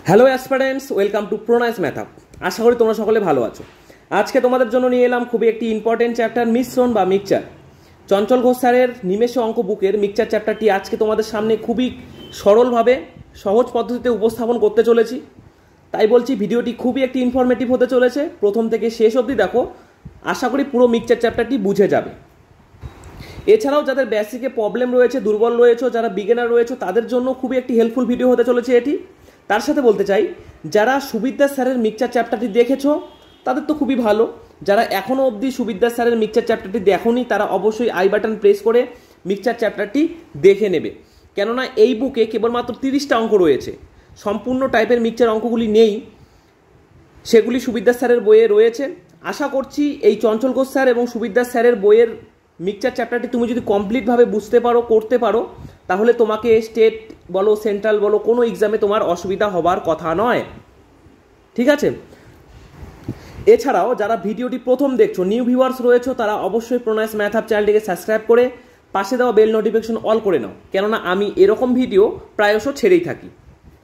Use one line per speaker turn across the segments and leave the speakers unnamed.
Hello aspirants, welcome to প্রোনাইস ম্যাথআপ। আশা করি তোমরা সকলে ভালো আছো। আজকে তোমাদের জন্য নিয়ে এলাম খুবই একটি ইম্পর্টেন্ট চ্যাপ্টার, মিশ্রণ বা মিক্সচার। চঞ্চল ঘোষ স্যারের নিমেষে অঙ্ক বুকের মিক্সচার চ্যাপ্টারটি আজকে তোমাদের সামনে খুবই সরলভাবে সহজ পদ্ধতিতে উপস্থাপন করতে চলেছি। তাই বলছি ভিডিওটি খুবই একটি ইনফরমেটিভ হতে চলেছে। প্রথম থেকে শেষ অবধি দেখো, আশা করি পুরো মিক্সচার চ্যাপ্টারটি বুঝে যাবে। এছাড়াও যাদের বেসিকে প্রবলেম রয়েছে, দুর্বল রয়েছে, যারা বিগিনার রয়েছে, তাদের জন্য খুবই একটি হেল্পফুল ভিডিও হতে চলেছে এটি। তার সাথে বলতে চাই, যারা সুবিদ্যা স্যারের মিক্সচার চ্যাপ্টারটি দেখেছো তাদের তো খুবই ভালো। যারা এখনও অবধি সুবিদ্যা স্যারের মিক্সচার চ্যাপ্টারটি দেখোনি তারা অবশ্যই আই বাটন প্রেস করে মিক্সচার চ্যাপ্টারটি দেখে নেবে। কেননা এই বুকে কেবলমাত্র 30টা অঙ্ক রয়েছে, সম্পূর্ণ টাইপের মিক্সচার অঙ্কগুলি নেই, সেগুলি সুবিদ্যা স্যারের বইয়ে রয়েছে। আশা করছি এই চঞ্চল ঘোষ স্যার এবং সুবিদ্যা স্যারের বইয়ের মিক্সচার চ্যাপ্টারটি তুমি যদি কমপ্লিটভাবে বুঝতে পারো, করতে পারো, তাহলে তোমাকে স্টেট বলো, সেন্ট্রাল বলো, কোনো এক্সামে তোমার অসুবিধা হবার কথা নয়। ঠিক আছে? এছাড়াও যারা ভিডিওটি প্রথম দেখছো, নিউ ভিউয়ার্স রয়েছে, তারা অবশ্যই প্রোনাইস ম্যাথআপ চ্যানেলটিকে সাবস্ক্রাইব করে পাশে দেওয়া বেল নোটিফিকেশন অল করে নাও, কেননা আমি এরকম ভিডিও প্রায়শ ছেড়েই থাকি।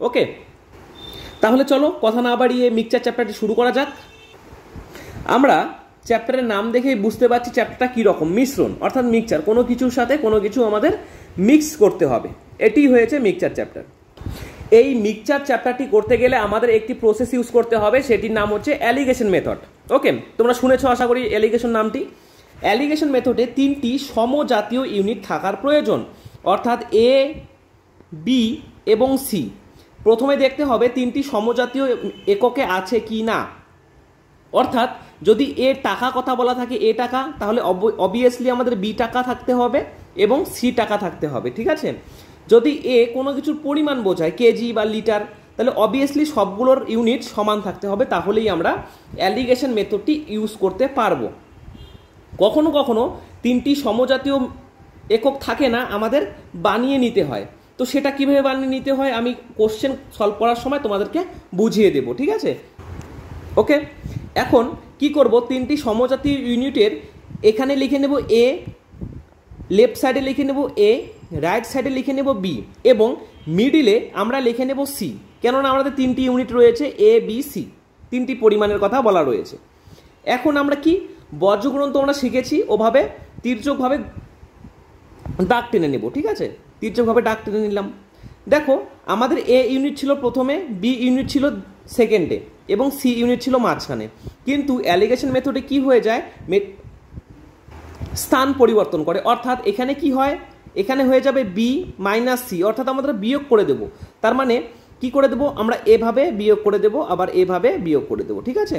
ওকে, তাহলে চলো কথা না বাড়িয়ে মিক্সচার চ্যাপ্টারটি শুরু করা যাক। আমরা চ্যাপ্টারের নাম দেখেই বুঝতে পারছি চ্যাপ্টারটা কীরকম, মিশ্রণ অর্থাৎ মিক্সচার, কোনো কিছুর সাথে কোনো কিছু আমাদের মিক্স করতে হবে, এটি হয়েছে মিক্সচার চ্যাপ্টার। এই মিক্সচার চ্যাপ্টারটি করতে গেলে আমাদের একটি প্রসেস ইউজ করতে হবে, সেটির নাম হচ্ছে অ্যালিগেশন মেথড। ওকে, তোমরা শুনেছো আশা করি অ্যালিগেশন নামটি। অ্যালিগেশন মেথডে 3টি সমজাতীয় ইউনিট থাকার প্রয়োজন, অর্থাৎ এ, বি এবং সি। প্রথমে দেখতে হবে 3টি সমজাতীয় এককে আছে কি না। অর্থাৎ যদি এ টাকা কথা বলা থাকে, এ টাকা, তাহলে অবভিয়াসলি আমাদের বি টাকা থাকতে হবে এবং সি টাকা থাকতে হবে। ঠিক আছে? যদি এ কোনো কিছুর পরিমাণ বোঝায়, কেজি বা লিটার, তাহলে অবভিয়াসলি সবগুলোর ইউনিট সমান থাকতে হবে, তাহলেই আমরা অ্যালিগেশন মেথডটি ইউজ করতে পারবো। কখনো কখনো 3টি সমজাতীয় একক থাকে না, আমাদের বানিয়ে নিতে হয়। তো সেটা কিভাবে বানিয়ে নিতে হয় আমি কোশ্চেন সলভ করার সময় তোমাদেরকে বুঝিয়ে দেব। ঠিক আছে? ওকে, এখন কি করব, 3টি সমজাতীয় ইউনিটের এখানে লিখে নেব এ, লেফট সাইডে লিখে নেব এ, রাইট সাইডে লিখে নেব বি এবং মিডিলে আমরা লিখে নেব সি। কেননা আমাদের 3টি ইউনিট রয়েছে, এ বি সি, 3টি পরিমাণের কথা বলা রয়েছে। এখন আমরা কি বর্গগুণন তো আমরা শিখেছি, ওভাবে তির্যকভাবে দাগ টেনে নেব। ঠিক আছে? তির্যকভাবে দাগ টেনে নিলাম। দেখো, আমাদের এ ইউনিট ছিল প্রথমে, বি ইউনিট ছিল সেকেন্ডে এবং সি ইউনিট ছিল মাঝখানে। কিন্তু অ্যালিগেশন মেথডে কি হয়ে যায়, স্থান পরিবর্তন করে। অর্থাৎ এখানে কি হয়, এখানে হয়ে যাবে বি মাইনাস সি, অর্থাৎ আমরা বিয়োগ করে দেব। তার মানে কি করে দেব, আমরা এভাবে বিয়োগ করে দেব, আবার এভাবে বিয়োগ করে দেব। ঠিক আছে?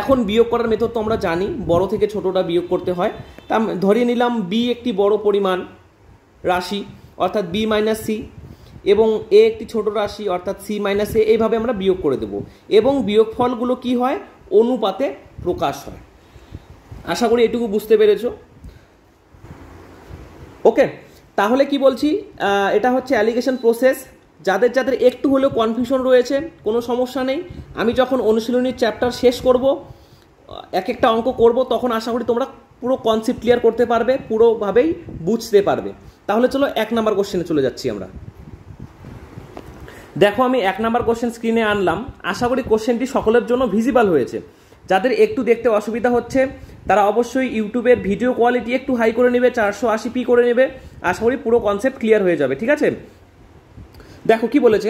এখন বিয়োগ করার মেথড তো আমরা জানি, বড় থেকে ছোটটা বিয়োগ করতে হয়। তা ধরিয়ে নিলাম বি একটি বড় পরিমাণ রাশি, অর্থাৎ বি মাইনাস সি, এবং এ একটি ছোট রাশি, অর্থাৎ সি মাইনাস এ। এইভাবে আমরা বিয়োগ করে দেব এবং বিয়োগ ফলগুলো কি হয়, অনুপাতে প্রকাশ হয়। আশা করি এটুকু বুঝতে পেরেছো। ওকে, তাহলে কি বলছি, এটা হচ্ছে অ্যালিগেশন প্রসেস। যাদের যাদের একটু হলেও কনফিউশন রয়েছে, কোনো সমস্যা নেই, আমি যখন অনুশীলনীর চ্যাপ্টার শেষ করব, এক একটা অঙ্ক করব, তখন আশা করি তোমরা পুরো কনসেপ্ট ক্লিয়ার করতে পারবে, পুরোভাবেই বুঝতে পারবে। তাহলে চলো 1 নাম্বার কোশ্চেনে চলে যাচ্ছি আমরা। দেখো, আমি 1 নাম্বার কোশ্চেন স্ক্রিনে আনলাম। আশা করি কোশ্চেনটি সকলের জন্য ভিজিবল হয়েছে। যাদের একটু দেখতে অসুবিধা হচ্ছে তারা অবশ্যই ইউটিউবের ভিডিও কোয়ালিটি একটু হাই করে নেবে, 480p করে নেবে। আশা করি পুরো কনসেপ্ট ক্লিয়ার হয়ে যাবে। ঠিক আছে? দেখো কি বলেছে,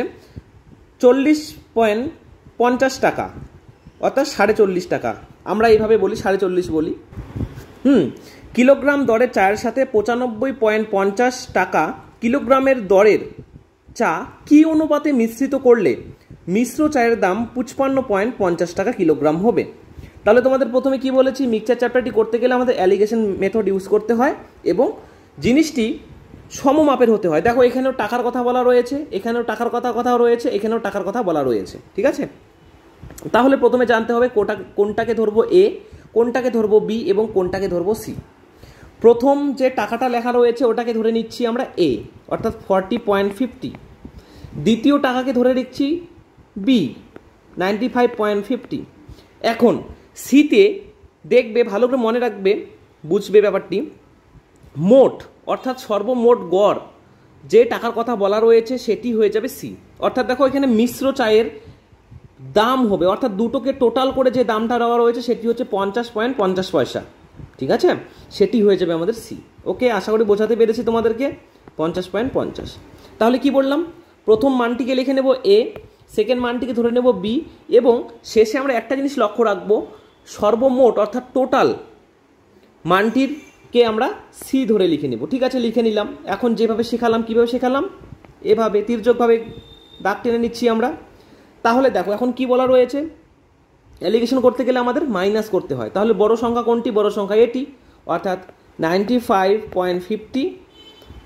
40.50 টাকা, অর্থাৎ 40.5 টাকা, আমরা এইভাবে বলি 40.5 বলি। কিলোগ্রাম দরের চায়ের সাথে 95.50 টাকা কিলোগ্রামের দরের চা কি অনুপাতে মিশ্রিত করলে মিশ্র চায়ের দাম 55.50 টাকা কিলোগ্রাম হবে। তাহলে তোমাদের প্রথমে কি বলেছি, মিক্সচার চ্যাপ্টারটি করতে গেলে আমাদের অ্যালিগেশন মেথড ইউজ করতে হয় এবং জিনিসটি সমমাপের হতে হয়। দেখো, এখানেও টাকার কথা বলা রয়েছে, এখানেও টাকার কথা রয়েছে, এখানেও টাকার কথা বলা রয়েছে। ঠিক আছে? তাহলে প্রথমে জানতে হবে কোনটাকে ধরবো এ, কোনটাকে ধরবো বি এবং কোনটাকে ধরবো সি। প্রথম যে টাকাটা লেখা রয়েছে ওটাকে ধরে নিচ্ছি আমরা এ, অর্থাৎ 40.50। দ্বিতীয় টাকাকে ধরে নিচ্ছি বি, 95.50। এখন সিতে দেখবে, ভালো করে মনে রাখবে, বুঝবে ব্যাপারটি, মোট অর্থাৎ সর্বমোট গড় যে টাকার কথা বলা রয়েছে সেটি হয়ে যাবে সি। অর্থাৎ দেখো এখানে মিশ্র চায়ের দাম হবে, অর্থাৎ দুটোকে টোটাল করে যে দামটা দেওয়া রয়েছে সেটি হচ্ছে 50.50 ঠিক আছে, সেটি হয়ে যাবে আমাদের সি। ওকে, আশা করি বোঝাতে পেরেছি তোমাদেরকে। 50.50। তাহলে কি বললাম, প্রথম মানটিকে লিখে নেব এ, সেকেন্ড মানটিকে ধরে নেব বি, এবং শেষে আমরা একটা জিনিস লক্ষ্য রাখবো, সর্বমোট অর্থাৎ টোটাল মানটিরকে আমরা সি ধরে লিখে নেব। ঠিক আছে, লিখে নিলাম। এখন যেভাবে শেখালাম, কীভাবে শেখালাম, এভাবে তির্যকভাবে দাগ টেনে নিচ্ছি আমরা। তাহলে দেখো এখন কি বলা রয়েছে, অ্যালিগেশন করতে গেলে আমাদের মাইনাস করতে হয়। তাহলে বড় সংখ্যা কোনটি, বড় সংখ্যা এটি, অর্থাৎ 95.50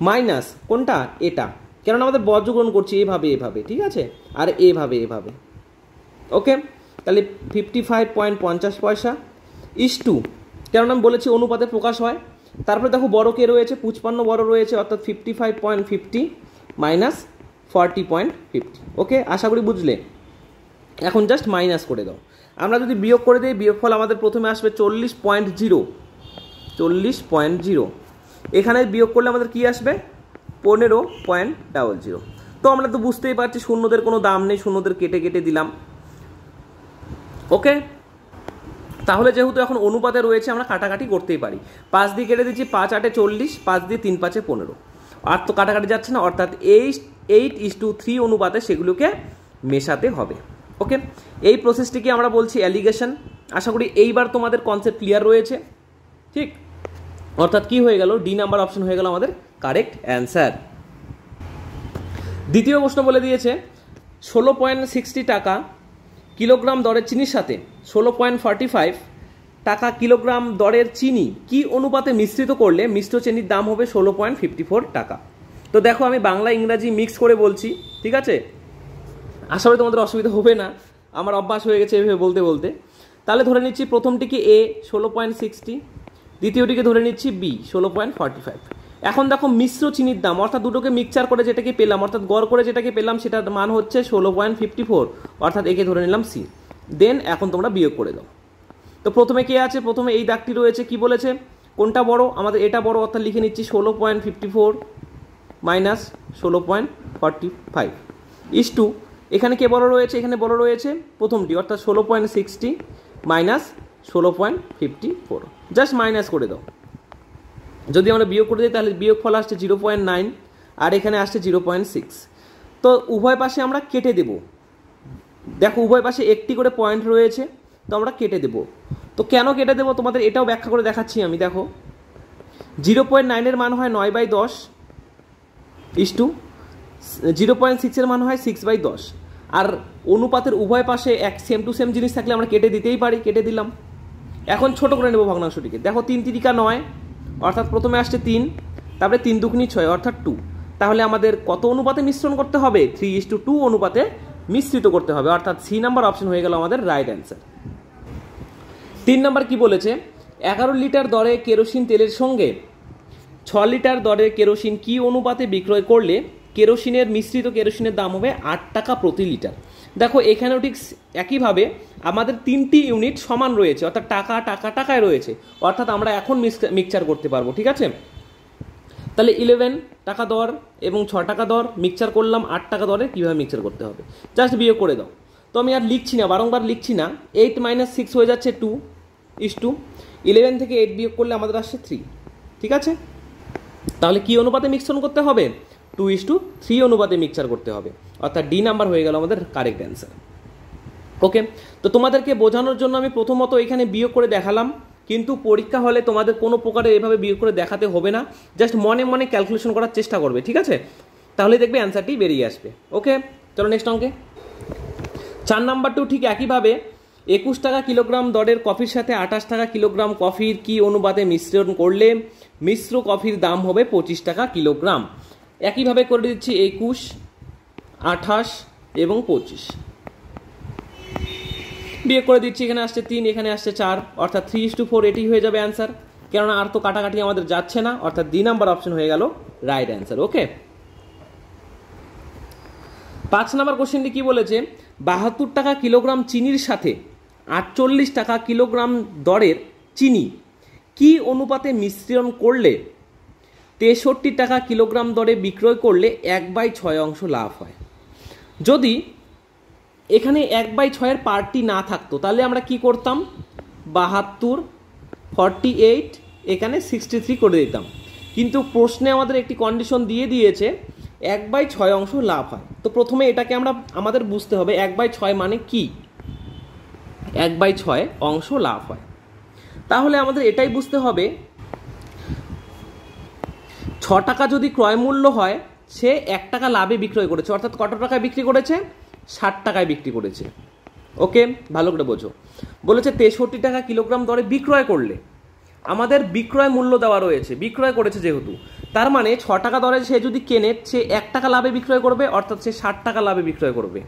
মাইনাস কোনটা, এটা, কেননা আমাদের বর্গগ্রহণ করছি এভাবে এভাবে, ঠিক আছে, আর এভাবে এভাবে। ওকে, তাহলে 55.50 ইস টু, কেননা আমি বলেছি অনুপাতে প্রকাশ হয়। তারপরে দেখো বড় কে রয়েছে, 55 বড় রয়েছে, অর্থাৎ 55.50 মাইনাস 40.50। ওকে, আশা করি বুঝলে। এখন জাস্ট মাইনাস করে দাও। আমরা যদি বিয়োগ করে দিই, বিয়োগফল আমাদের প্রথমে আসবে 40.0। এখানে বিয়োগ করলে আমাদের কি আসবে, 15.00। তো আমরা তো বুঝতেই পারছি শূন্যদের কোনো দাম নেই, শূন্যদের কেটে কেটে দিলাম। ওকে, তাহলে যেহেতু এখন অনুপাতে রয়েছে আমরা কাটাকাটি করতেই পারি। 5 দিয়ে কেটে দিচ্ছি, 5 8 40, 5 দিয়ে 3 5 15, আর তো কাটাকাটি যাচ্ছে না, অর্থাৎ 8:3 অনুপাতে সেগুলোকে মেশাতে হবে। ওকে, এই প্রসেসটিকে আমরা বলছি অ্যালিগেশন। আশা করি এইবার তোমাদের কনসেপ্ট ক্লিয়ার রয়েছে। ঠিক, অর্থাৎ কি হয়ে গেল, ডি নাম্বার অপশন হয়ে গেল আমাদের কারেক্ট অ্যান্সার। দ্বিতীয় প্রশ্ন বলে দিয়েছে 16.60 টাকা কিলোগ্রাম দরের চিনির সাথে 16.45 টাকা কিলোগ্রাম দরের চিনি কি অনুপাতে মিশ্রিত করলে মিশ্র চিনির দাম হবে 16.54 টাকা। তো দেখো আমি বাংলা ইংরাজি মিক্স করে বলছি, ঠিক আছে, আশা করি তোমাদের অসুবিধা হবে না, আমার অভ্যাস হয়ে গেছে এভাবে বলতে বলতে। তাহলে ধরে নিচ্ছি প্রথমটিকে এ 16.60, দ্বিতীয়টিকে ধরে নিচ্ছি বি 16.45। এখন দেখো মিশ্র চিনির দাম, অর্থাৎ দুটোকে মিক্সচার করে যেটাকে পেলাম, অর্থাৎ গড় করে যেটাকে পেলাম সেটার মান হচ্ছে 16.54, অর্থাৎ একে ধরে নিলাম সি। দেন এখন তোমরা বিয়োগ করে দাও। তো প্রথমে কে আছে, প্রথমে এই দাগটি রয়েছে, কি বলেছে, কোনটা বড়, আমাদের এটা বড়, অর্থাৎ লিখে নিচ্ছি 16.54 মাইনাস 16.45 ইস টু, এখানে কে বড় রয়েছে, এখানে বড় রয়েছে প্রথমটি, অর্থাৎ 16.60 মাইনাস 16.54, জাস্ট মাইনাস করে দাও। যদি আমরা বিয়োগ করে দিই তাহলে বিয়োগ ফল আসছে 0.9, আর এখানে আসছে 0.6। তো উভয় পাশে আমরা কেটে দেব। দেখো উভয় পাশে একটি করে পয়েন্ট রয়েছে, তো আমরা কেটে দেব। তো কেন কেটে দেবো তোমাদের এটাও ব্যাখ্যা করে দেখাচ্ছি আমি। দেখো 0.9 মান হয় 9/10 ইস টু 0.6 মান হয় 6/10, আর অনুপাতের উভয় পাশে এক সেম টু সেম জিনিস থাকলে আমরা কেটে দিতেই পারি, কেটে দিলাম। এখন ছোট করে নেব ভগ্নাংশটিকে। দেখো 3 3 9, অর্থাৎ প্রথমে আসছে 3, তারপরে 3 2 6, অর্থাৎ 2। তাহলে আমাদের কত অনুপাতে মিশ্রণ করতে হবে, 3:2 অনুপাতে মিশ্রিত করতে হবে, অর্থাৎ সি নাম্বার অপশন হয়ে গেল আমাদের রাইট অ্যান্সার। 3 নম্বর কি বলেছে, 11 লিটার দরে কেরোসিন তেলের সঙ্গে 6 লিটার দরে কেরোসিন কি অনুপাতে বিক্রয় করলে কেরোসিনের মিশ্রিত কেরোসিনের দাম হবে 8 টাকা প্রতি লিটার। দেখো এখানেও ঠিক একইভাবে আমাদের 3টি ইউনিট সমান রয়েছে, অর্থাৎ টাকা টাকা টাকায় রয়েছে, অর্থাৎ আমরা এখন মিক্সচার করতে পারবো। ঠিক আছে, তাহলে 11 টাকা দর এবং 6 টাকা দর মিক্সচার করলাম 8 টাকা দরে, কীভাবে মিক্সচার করতে হবে জাস্ট বিয়োগ করে দাও। তো আমি আর লিখছি না, বারংবার লিখছি না। 8 - 6 হয়ে যাচ্ছে 2 ইস টু 11 থেকে 8 বিয়োগ করলে আমাদের আসছে 3। ঠিক আছে, তাহলে কি অনুপাতে মিক্সচার করতে হবে, 2:3 অনুপাতে মিক্সচার করতে হবে, অর্থাৎ ডি নাম্বার হয়ে গেল আমাদের কারেক্ট অ্যান্সার। ওকে, তো তোমাদেরকে বোঝানোর জন্য আমি প্রথমত এখানে বিয়োগ করে দেখালাম, কিন্তু পরীক্ষা হলে তোমাদের কোনো প্রকারে এভাবে বিয়োগ করে দেখাতে হবে না, জাস্ট মনে মনে ক্যালকুলেশন করার চেষ্টা করবে। ঠিক আছে, তাহলে দেখবে অ্যান্সারটি বেরিয়ে আসবে। ওকে, চলো নেক্সট অঙ্কে। 4 নাম্বারটিও ঠিক একইভাবে 21 টাকা কিলোগ্রাম দরের কফির সাথে 28 টাকা কিলোগ্রাম কফির কি অনুপাতে মিশ্রণ করলে মিশ্র কফির দাম হবে 25 টাকা কিলোগ্রাম। একইভাবে করে দিচ্ছি 21, 28 এবং 25, বিয়োগ করে দিচ্ছি। এখানে আসছে 3, এখানে আসছে 4, অর্থাৎ 3:4 এটি হয়ে যাবে অ্যান্সার, কেননা আর তো কাটাকাটি আমাদের যাচ্ছে না, অর্থাৎ ডি নাম্বার অপশন হয়ে গেল রাইট অ্যান্সার। ওকে, 5 নাম্বার কোশ্চেনটি কি বলেছে, 72 টাকা কিলোগ্রাম চিনির সাথে 48 টাকা কিলোগ্রাম দরের চিনি কি অনুপাতে মিশ্রণ করলে 63 টাকা কিলোগ্রাম দরে বিক্রয় করলে 1/6 অংশ লাভ হয়। যদি এখানে 1/6 পার্টটি না থাকতো তাহলে আমরা কি করতাম, 72, 48, এখানে 63 করে দিতাম। কিন্তু প্রশ্নে আমাদের একটি কন্ডিশন দিয়ে দিয়েছে 1/6 অংশ লাভ হয়। তো প্রথমে এটাকে আমাদের বুঝতে হবে 1/6 মানে কি, 1/6 অংশ লাভ হয়। তাহলে আমাদের এটাই বুঝতে হবে 6 টাকা যদি ক্রয় মূল্য হয়, সে 1 টাকা লাভে বিক্রয় করেছে, অর্থাৎ কত টাকায় বিক্রি করেছে, 60 টাকায় বিক্রি করেছে। ওকে, ভালো করে বোঝো। বলেছে 63 টাকা কিলোগ্রাম দরে বিক্রয় করলে, আমাদের বিক্রয় মূল্য দেওয়া রয়েছে, বিক্রয় করেছে যেহেতু, তার মানে 6 টাকা দরে সে যদি কেনে, সে 1 টাকা লাভে বিক্রয় করবে, অর্থাৎ সে 60 টাকা লাভে বিক্রয় করবে।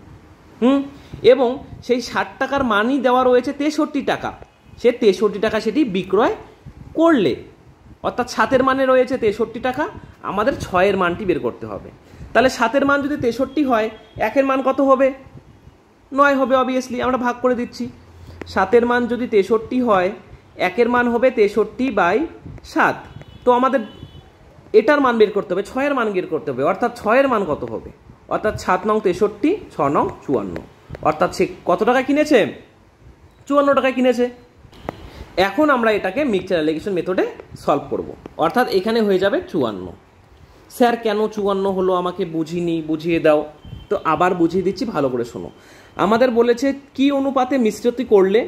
এবং সেই 60 টাকার মানই দেওয়া রয়েছে 63 টাকা, সে 63 টাকা সেটি বিক্রয় করলে, অর্থাৎ 7-এর মানে রয়েছে 63 টাকা, আমাদের 6-এর মানটি বের করতে হবে। তাহলে 7-এর মান যদি 63 হয়, 1-এর মান কত হবে, 9 হবে। অবভিয়াসলি আমরা ভাগ করে দিচ্ছি। 7-এর মান যদি 63 হয়, 1-এর মান হবে 63/7। তো আমাদের এটার মান বের করতে হবে, 6-এর মান বের করতে হবে, অর্থাৎ 6-এর মান কত হবে, অর্থাৎ 7 নং 63, 6 নং 54, অর্থাৎ সে কত টাকা কিনেছে, 54 টাকায় কিনেছে। এখন আমরা এটাকে মিক্সচার অ্যালিগেশন মেথডে সলভ করব, অর্থাৎ এখানে হয়ে যাবে 54। স্যার কেন 54 হলো আমাকে বুঝিয়ে দাও। তো আবার বুঝিয়ে দিচ্ছি, ভালো করে শোনো। আমাদের বলেছে কি অনুপাতে মিশ্রিত করলে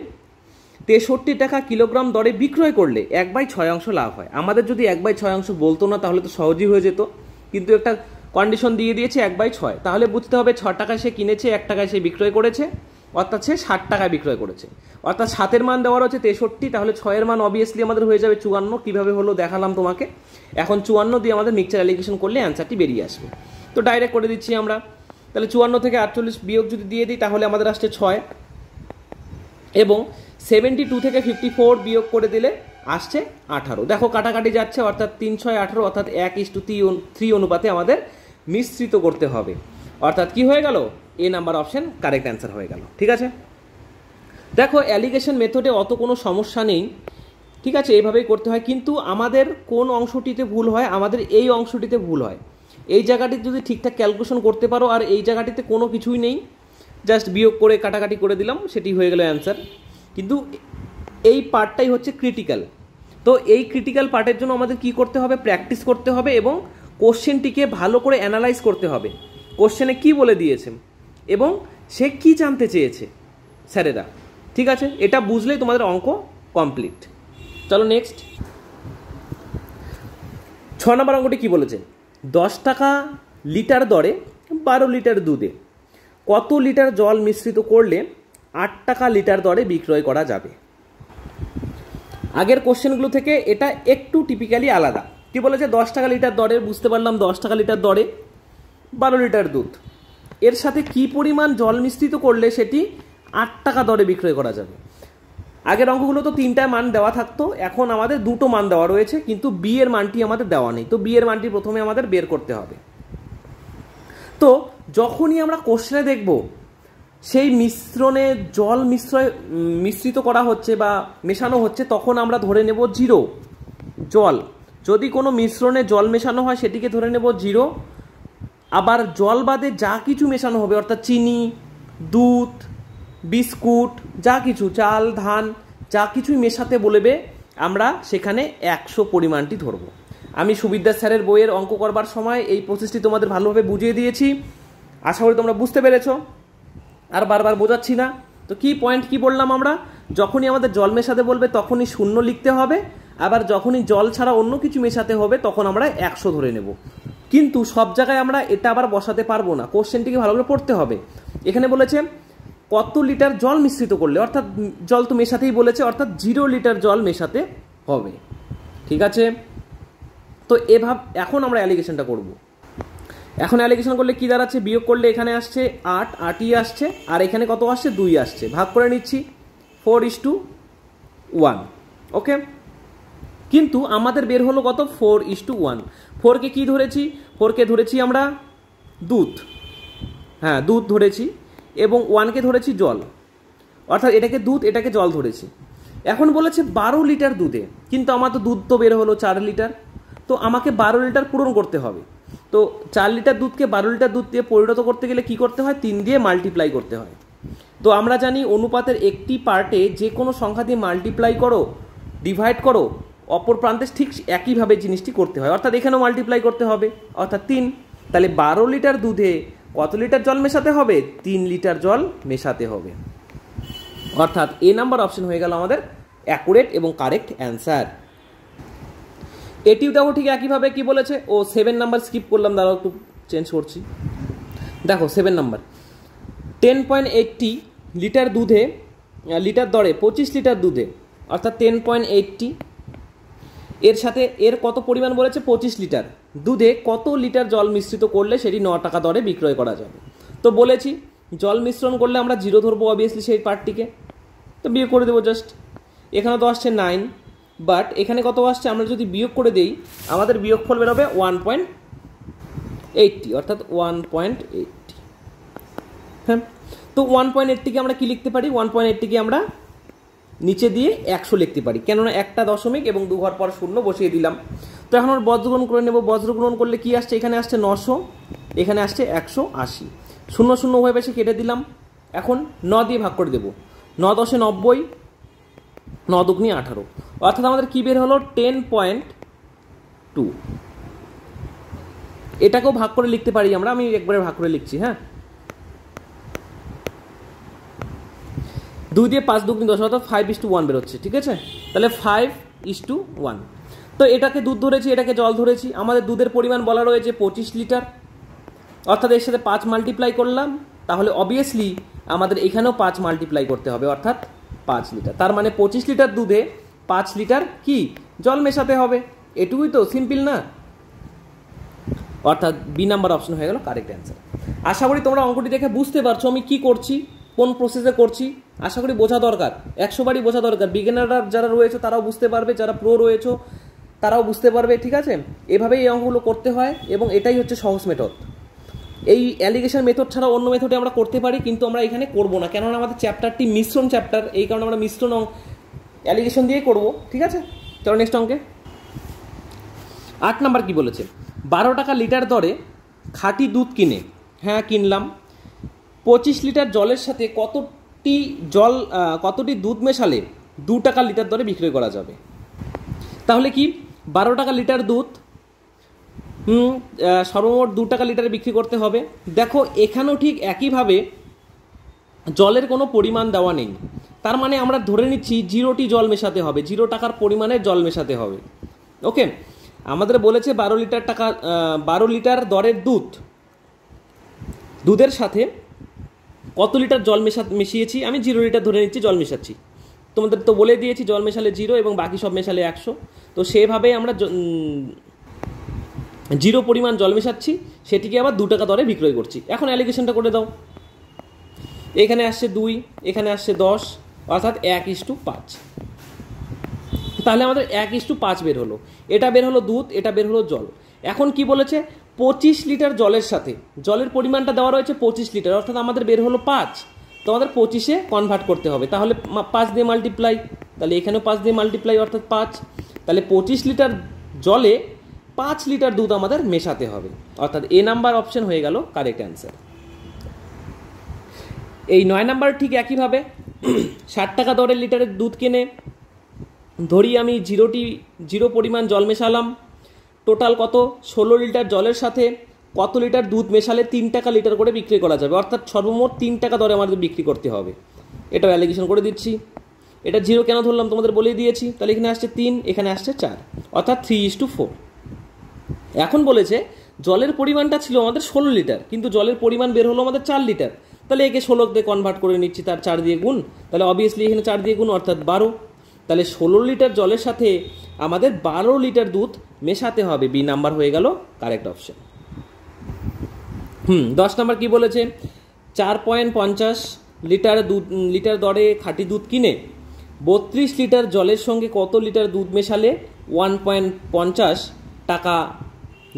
63 টাকা কিলোগ্রাম দরে বিক্রয় করলে 1/6 অংশ লাভ হয়। আমাদের যদি 1/6 অংশ বলতো না তাহলে তো সহজই হয়ে যেত, কিন্তু একটা কন্ডিশন দিয়ে দিয়েছে 1/6। তাহলে বুঝতে হবে 6 টাকায় সে কিনেছে, 1 টাকায় সে বিক্রয় করেছে, অর্থাৎ সে 60 টাকায় বিক্রয় করেছে। অর্থাৎ 7-এর মান দেওয়া রয়েছে 63, তাহলে 6-এর মান অবভিয়াসলি আমাদের হয়ে যাবে 54। কীভাবে হলো দেখালাম তোমাকে। এখন 54 দিয়ে আমাদের মিক্সচার অ্যালিগেশন করলে অ্যান্সারটি বেরিয়ে আসবে। তো ডাইরেক্ট করে দিচ্ছি আমরা। তাহলে 54 থেকে 48 বিয়োগ যদি দিয়ে দিই তাহলে আমাদের আসছে 6, এবং 72 থেকে 54 বিয়োগ করে দিলে আসছে 18। দেখো কাটাকাটি যাচ্ছে, অর্থাৎ 3 6 18, অর্থাৎ 1:3 অনুপাতে আমাদের মিশ্রিত করতে হবে। অর্থাৎ কি হয়ে গেল, এ নাম্বার অপশন কারেক্ট অ্যান্সার হয়ে গেল। ঠিক আছে, দেখো অ্যালিগেশন মেথডে অত কোনো সমস্যা নেই, ঠিক আছে, এইভাবেই করতে হয়। কিন্তু আমাদের কোন অংশটিতে ভুল হয়, আমাদের এই অংশটিতে ভুল হয়। এই জায়গাটি যদি ঠিকঠাক ক্যালকুলেশন করতে পারো, আর এই জায়গাটিতে কোনো কিছুই নেই, জাস্ট বিয়োগ করে কাটাকাটি করে দিলাম, সেটি হয়ে গেল অ্যান্সার। কিন্তু এই পার্টটাই হচ্ছে ক্রিটিক্যাল। তো এই ক্রিটিক্যাল পার্টের জন্য আমাদের কি করতে হবে, প্র্যাকটিস করতে হবে এবং কোশ্চেনটিকে ভালো করে অ্যানালাইজ করতে হবে। কোশ্চেনে কি বলে দিয়েছে এবং সে কি জানতে চেয়েছে স্যারেরা। ঠিক আছে, এটা বুঝলেই তোমাদের অঙ্ক কমপ্লিট। চলো নেক্সট। 6 নম্বর অঙ্কটি কি বলেছে, 10 টাকা লিটার দরে 12 লিটার দুধে কত লিটার জল মিশ্রিত করলে 8 টাকা লিটার দরে বিক্রয় করা যাবে। আগের কোশ্চেনগুলো থেকে এটা একটু টিপিক্যালি আলাদা। কি বলেছে, 10 টাকা লিটার দরে, বুঝতে পারলাম 10 টাকা লিটার দরে 12 লিটার দুধ, এর সাথে কি পরিমাণ জল মিশ্রিত করলে সেটি 8 টাকা দরে বিক্রয় করা যাবে। আগের অঙ্কগুলো তো 3টা মান দেওয়া থাকতো, এখন আমাদের 2টো মান দেওয়া রয়েছে, কিন্তু বি এর মানটি আমাদের দেওয়া নেই। তো বি এর মানটি প্রথমে আমাদের বের করতে হবে। তো যখনই আমরা কোশ্চেনে দেখব সেই মিশ্রণে জল মিশ্রিত করা হচ্ছে বা মেশানো হচ্ছে, তখন আমরা ধরে নেব 0 জল। যদি কোনো মিশ্রণে জল মেশানো হয় সেটিকে ধরে নেব 0। আবার জল বাদে যা কিছু মেশানো হবে, অর্থাৎ চিনি, দুধ, বিস্কুট, যা কিছু, চাল, ধান, যা কিছুই মেশাতে বলবে আমরা সেখানে 100 পরিমাণটি ধরব। আমি সুবিদ্যা স্যারের বইয়ের অঙ্ক করবার সময় এই প্রসেসটি তোমাদের ভালোভাবে বুঝিয়ে দিয়েছি, আশা করি তোমরা বুঝতে পেরেছো, আর বারবার বোঝাচ্ছি না। তো কি পয়েন্ট কি বললাম আমরা, যখনই আমাদের জল মেশাতে বলবে তখনই 0 লিখতে হবে, আবার যখনই জল ছাড়া অন্য কিছু মেশাতে হবে তখন আমরা 100 ধরে নেব। কিন্তু সব জায়গায় আমরা এটা আবার বসাতে পারবো না, কোশ্চেনটিকে ভালো করে পড়তে হবে। এখানে বলেছে কত লিটার জল মিশ্রিত করলে, অর্থাৎ জল তো মেশাতেই বলেছে, অর্থাৎ 0 লিটার জল মেশাতে হবে। ঠিক আছে, তো এখন আমরা অ্যালিগেশনটা করব। এখন অ্যালিগেশন করলে কি দাঁড়াচ্ছে, বিয়োগ করলে এখানে আসছে 8ই আসছে, আর এখানে কত আসছে, 2 আসছে। ভাগ করে নিচ্ছি 4:1। ওকে, কিন্তু আমাদের বের হলো কত, 4:1। 4কে কি ধরেছি, 4কে ধরেছি আমরা দুধ, হ্যাঁ দুধ ধরেছি, এবং 1কে ধরেছি জল, অর্থাৎ এটাকে দুধ এটাকে জল ধরেছি। এখন বলেছে 12 লিটার দুধে, কিন্তু আমার তো দুধ তো বের হলো 4 লিটার, তো আমাকে 12 লিটার পূরণ করতে হবে। তো 4 লিটার দুধকে 12 লিটার দুধ দিয়ে পরিণত করতে গেলে কি করতে হয়, 3 দিয়ে মাল্টিপ্লাই করতে হয়। তো আমরা জানি অনুপাতের একটি পার্টে যে কোনো সংখ্যা দিয়ে মাল্টিপ্লাই করো, ডিভাইড করো, অপর প্রান্তে ঠিক একইভাবে জিনিসটি করতে হয়, অর্থাৎ এখানেও মাল্টিপ্লাই করতে হবে, অর্থাৎ 3। তাহলে 12 লিটার দুধে কত লিটার জল মেশাতে হবে, 3 লিটার জল মেশাতে হবে। অর্থাৎ এ নাম্বার অপশন হয়ে গেল আমাদের অ্যাকুরেট এবং কারেক্ট অ্যান্সার। এটিও দেখো ঠিক একইভাবে কি বলেছে, ও 7 নাম্বার স্কিপ করলাম, দাঁড়াও একটু চেঞ্জ করছি। দেখো 7 নাম্বার, 10.80 লিটার দুধে, লিটার দরে 25 লিটার দুধে, অর্থাৎ 10.80 এর সাথে এর কত পরিমাণ বলেছে, 25 লিটার দুধে কত লিটার জল মিশ্রিত করলে সেটি 9 টাকা দরে বিক্রয় করা যাবে। তো বলেছি জল মিশ্রণ করলে আমরা 0 ধরবো অবভিয়াসলি সেই পার্টটিকে, তো বিয়োগ করে দেবো জাস্ট। এখানে তো আসছে 9, বাট এখানে কত আসছে, আমরা যদি বিয়োগ করে দেই আমাদের বিয়োগফল বেরোবে 1.80, অর্থাৎ 1.80। হ্যাঁ, তো 1.80কে আমরা কি লিখতে পারি, 1.80কে আমরা নিচে দিয়ে 100 লিখতে পারি, কেননা একটা দশমিক এবং 2 ঘর পর শূন্য বসিয়ে দিলাম। তো এখন আমরা বজ্রগ্রহণ করে নেব। বজ্রগ্রহণ করলে কি আসছে, এখানে আসছে 900, এখানে আসছে 180, 0 0 হয়ে বেশি কেটে দিলাম। এখন 9 দিয়ে ভাগ করে দেবো, 9 10 90, 9 2 18, অর্থাৎ আমাদের কি বের হলো 10.2। এটাকেও ভাগ করে লিখতে পারি আমরা, আমি একবারে ভাগ করে লিখছি। হ্যাঁ, 2 দিয়ে 5 2 10, অর্থাৎ 5:1 বেরোচ্ছে, ঠিক আছে। তাহলে 5:1। তো এটাকে দুধ ধরেছি, এটাকে জল ধরেছি, আমাদের দুধের পরিমাণ বলা রয়েছে 25 লিটার, অর্থাৎ এর সাথে 5 মাল্টিপ্লাই করলাম, তাহলে অবভিয়াসলি আমাদের এখানেও 5 মাল্টিপ্লাই করতে হবে, অর্থাৎ 5 লিটার। তার মানে 25 লিটার দুধে 5 লিটার কি জল মেশাতে হবে, এটুকুই তো, সিম্পল না? অর্থাৎ বি নাম্বার অপশন হয়ে গেল কারেক্ট অ্যান্সার। আশা করি তোমরা অঙ্কটি দেখে বুঝতে পারছো আমি কি করছি, কোন প্রসেসে করছি। আশা করি বোঝা দরকার, 100 বারই বোঝা দরকার। বিগিনাররা যারা রয়েছে তারাও বুঝতে পারবে, যারা প্রো রয়েছে তারাও বুঝতে পারবে, ঠিক আছে। এভাবেই এই অঙ্কগুলো করতে হয় এবং এটাই হচ্ছে সহজ মেথড। এই অ্যালিগেশন মেথড ছাড়া অন্য মেথডে আমরা করতে পারি, কিন্তু আমরা এখানে করব না, কেননা আমাদের চ্যাপ্টারটি মিশ্রণ চ্যাপ্টার, এই কারণে আমরা মিশ্রণ অ্যালিগেশন দিয়েই করব, ঠিক আছে। চলো নেক্সট অঙ্কে। 8 নাম্বার কি বলেছে, 12 টাকা লিটার দরে খাঁটি দুধ কিনে, হ্যাঁ কিনলাম, 25 লিটার জলের সাথে কতটি দুধ মেশালে 2 টাকা লিটার দরে বিক্রয় করা যাবে। তাহলে কি 12 টাকা লিটার দুধ সর্বমোট 2 টাকা লিটারে বিক্রি করতে হবে। দেখো এখানেও ঠিক একইভাবে জলের কোনো পরিমাণ দেওয়া নেই, তার মানে আমরা ধরে নিচ্ছি 0টি জল মেশাতে হবে, 0 টাকার পরিমাণের জল মেশাতে হবে। ওকে, আমাদের বলেছে 12 লিটার দরের দুধের সাথে কত লিটার জল মিশিয়েছি, আমি 0 লিটার ধরে নিচ্ছি জল মেশাচ্ছি। তোমাদের তো বলে দিয়েছি জল মেশালে 0 এবং বাকি সব মেশালে 100। তো সেভাবেই আমরা 0 পরিমাণ জল মেশাচ্ছি, সেটিকে আবার 2 টাকা দরে বিক্রয় করছি। এখন অ্যালিগেশনটা করে দাও, এখানে আসছে 2, এখানে আসছে 10, অর্থাৎ 1:5। তাহলে আমাদের 1:5 বের হলো, এটা বের হলো দুধ, এটা বের হলো জল। এখন কি বলেছে, 25 লিটার জলের সাথে জলের পরিমাণটা দেওয়া রয়েছে 25 লিটার, অর্থাৎ আমাদের বের হলো 5। তো আমাদের 25-এ কনভার্ট করতে হবে, তাহলে 5 দিয়ে মাল্টিপ্লাই, তাহলে এখানেও 5 দিয়ে মাল্টিপ্লাই, অর্থাৎ 5। তাহলে 25 লিটার জলে 5 লিটার দুধ আমাদের মেশাতে হবে, অর্থাৎ এ নাম্বার অপশন হয়ে গেল কারেক্ট অ্যান্সার। এই 9 নাম্বার ঠিক একইভাবে 60 টাকা দরের লিটারের দুধ কিনে ধরি আমি 0 পরিমাণ জল মেশালাম, টোটাল কত 16 লিটার জলের সাথে কত লিটার দুধ মেশালে 3 টাকা লিটার করে বিক্রি করা যাবে, অর্থাৎ সর্বমোট 3 টাকা দরে আমাদের বিক্রি করতে হবে। এটা অ্যালিগেশন করে দিচ্ছি। এটা 0 কেন ধরলাম তোমাদের বলেই দিয়েছি, তাহলে এখানে আসছে 3, এখানে আসছে 4, অর্থাৎ 3:4। এখন বলেছে জলের পরিমাণটা ছিল আমাদের 16 লিটার, কিন্তু জলের পরিমাণ বের হলো আমাদের 4 লিটার, তাহলে একে 16 দিয়ে কনভার্ট করে নিচ্ছি, তার 4 দিয়ে গুণ, তাহলে অবভিয়াসলি এখানে 4 দিয়ে গুণ, অর্থাৎ 12। তাহলে 16 লিটার জলের সাথে আমাদের 12 লিটার দুধ মেশাতে হবে, বি নাম্বার হয়ে গেল কারেক্ট অপশন। 10 নাম্বার কি বলেছে, 4.50 লিটার দরে খাঁটি দুধ কিনে 32 লিটার জলের সঙ্গে কত লিটার দুধ মেশালে 1.50 টাকা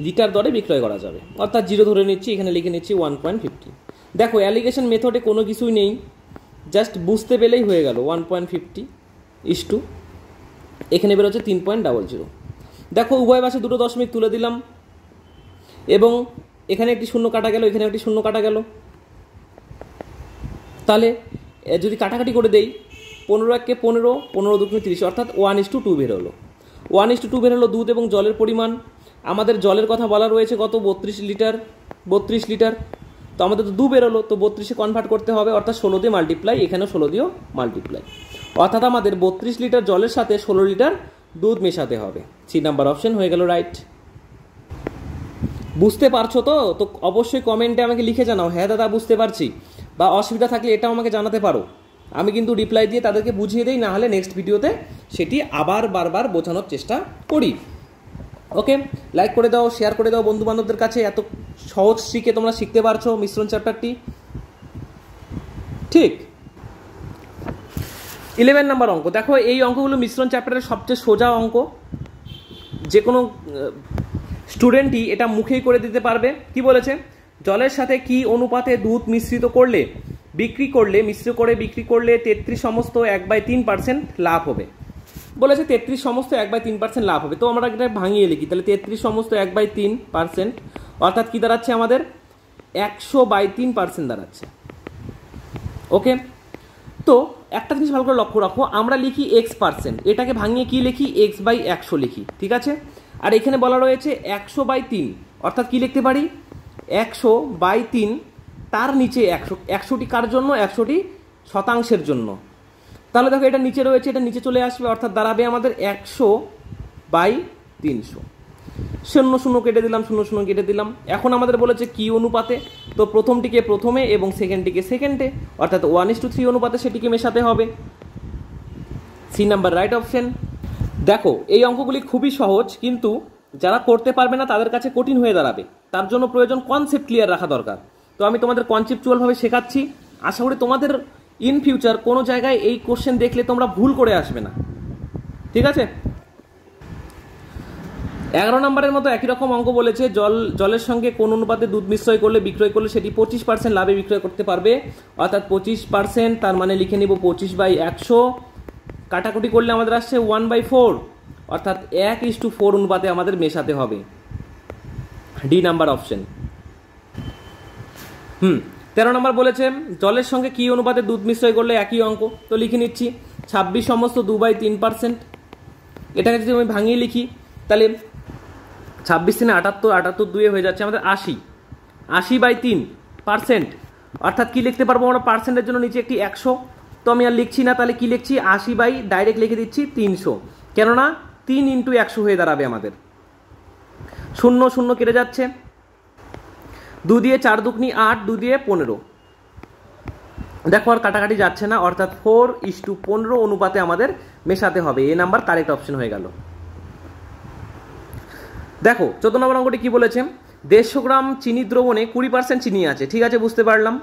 লিটার দরে বিক্রয় করা যাবে, অর্থাৎ 0 ধরে নিচ্ছি, এখানে লিখে নিচ্ছি 1.50। দেখো অ্যালিগেশন মেথডে কোনো কিছুই নেই, জাস্ট বুঝতে পেলেই হয়ে গেল। 1.50 এখানে বেরোচ্ছে 3.00। দেখো উভয় পাশে 2 দশমিক তুলে দিলাম, এবং এখানে একটি শূন্য কাটা গেল, এখানে একটি শূন্য কাটা গেল। তাহলে যদি কাটাকাটি করে দেই 15 × 15, 15 × 2 = 30, অর্থাৎ 1:2 বেরোলো। 1:2 বেরোলো দুধ এবং জলের পরিমাণ। আমাদের জলের কথা বলা রয়েছে কত, 32 লিটার। 32 লিটার, তো আমাদের তো 2 বেরোলো, তো 32-এ কনভার্ট করতে হবে, অর্থাৎ 16 দিয়ে মাল্টিপ্লাই, এখানেও 16 দিয়েও মাল্টিপ্লাই, অর্থাৎ আমাদের 32 লিটার জলের সাথে 16 লিটার দুধ মেশাতে হবে। 3 নাম্বার অপশন হয়ে গেল রাইট। বুঝতে পারছো তো? তো অবশ্যই কমেন্টে আমাকে লিখে জানাও, হ্যাঁ দাদা বুঝতে পারছি, বা অসুবিধা থাকলে এটাও আমাকে জানাতে পারো। আমি কিন্তু রিপ্লাই দিয়ে তাদেরকে বুঝিয়ে দিই, না হলে নেক্সট ভিডিওতে সেটি আবার বারবার বোঝানোর চেষ্টা করি। ওকে, লাইক করে দাও, শেয়ার করে দাও বন্ধু বান্ধবদের কাছে। এত সহজ শিখে তোমরা শিখতে পারছো মিশ্রণ চ্যাপ্টারটি। ঠিক 11 নাম্বার অঙ্ক দেখো। এই অঙ্কগুলো মিশ্রণ চ্যাপ্টারের সবচেয়ে সোজা অঙ্ক, যে কোনো স্টুডেন্টই এটা মুখেই করে দিতে পারবে। কি বলেছে, জলের সাথে কি অনুপাতে দুধ মিশ্রিত করলে মিশ্র করে বিক্রি করলে 33 সমস্ত 1/3% লাভ হবে। বলেছে 33 সমস্ত 1/3% লাভ হবে। তো আমরা এটা ভাঙিয়ে লিখি, তাহলে 33 সমস্ত 1/3%, অর্থাৎ কি দাঁড়াচ্ছে আমাদের 100/3% দাঁড়াচ্ছে। ওকে, তো একটা জিনিস ভালো করে লক্ষ্য রাখো, আমরা লিখি x%, এটাকে ভাঙিয়ে কি লিখি, x/100 লিখি, ঠিক আছে। আর এখানে বলা রয়েছে 100/3, অর্থাৎ কি লিখতে পারি 100/3, তার নিচে 100। 100টি কার জন্য, 100টি শতাংশের জন্য। তাহলে দেখো এটা নিচে রয়েছে, এটা নিচে চলে আসবে, অর্থাৎ দাঁড়াবে আমাদের 100/300। 0 কেটে দিলাম, 0 কেটে দিলাম। এখন আমাদের বলেছে কি অনুপাতে, তো প্রথমটিকে প্রথমে এবং সেকেন্ডটিকে সেকেন্ডে, অর্থাৎ 1:3 অনুপাতে সেটিকে মেশাতে হবে। 3 নাম্বার রাইট অপশন। দেখো এই অঙ্কগুলি খুবই সহজ, কিন্তু যারা করতে পারবে না তাদের কাছে কঠিন হয়ে দাঁড়াবে। তার জন্য প্রয়োজন কনসেপ্ট ক্লিয়ার রাখা দরকার। তো আমি তোমাদের কনসেপচুয়ালভাবে শেখাচ্ছি, আশা করি তোমাদের ইন ফিউচার কোনো জায়গায় এই কোশ্চেন দেখলে তোমরা ভুল করে আসবে না, ঠিক আছে। 11 নম্বরের মতো একই রকম অঙ্ক বলেছে, জলের সঙ্গে কোন অনুপাতে দুধ বিক্রয় করলে সেটি 25% লাভে বিক্রয় করতে পারবে, অর্থাৎ 25%, তার মানে লিখে নিব 25/100। কাটাকুটি করলে আমাদের আসছে 1/4, অর্থাৎ 1:4 অনুপাতে আমাদের মেশাতে হবে। D number option. 13 নম্বর বলেছে জলের সঙ্গে কি অনুপাতে দুধ মিশ্রয় করলে, একই অঙ্ক, তো লিখে নিচ্ছি 26 সমস্ত 2/3%। এটাকে যদি আমি ভাঙিয়ে লিখি, তাহলে 26 × 78, 78 2 হয়ে যাচ্ছে আমাদের 80। 80/3%, অর্থাৎ কি লিখতে পারবো আমরা, পার্সেন্টের জন্য নিচে একটি 100, তো আমি আর লিখছি না, তাহলে কি লিখছি 80 ডাইরেক্ট লিখে দিচ্ছি 300, কেননা 3 × 100 হয়ে দাঁড়াবে আমাদের। 0 কেটে যাচ্ছে, 2 দিয়ে 4 × 2 = 8, 2 দিয়ে 15। দেখো আর কাটাকাটি যাচ্ছে না, অর্থাৎ 4:15 অনুপাতে আমাদের মেশাতে হবে। এ নাম্বার কারেক্ট অপশন হয়ে গেল। দেখো 14 নম্বর অঙ্কটি কি বলেছে, 150 গ্রাম চিনি দ্রবণে 20% চিনি আছে, ঠিক আছে বুঝতে পারলাম।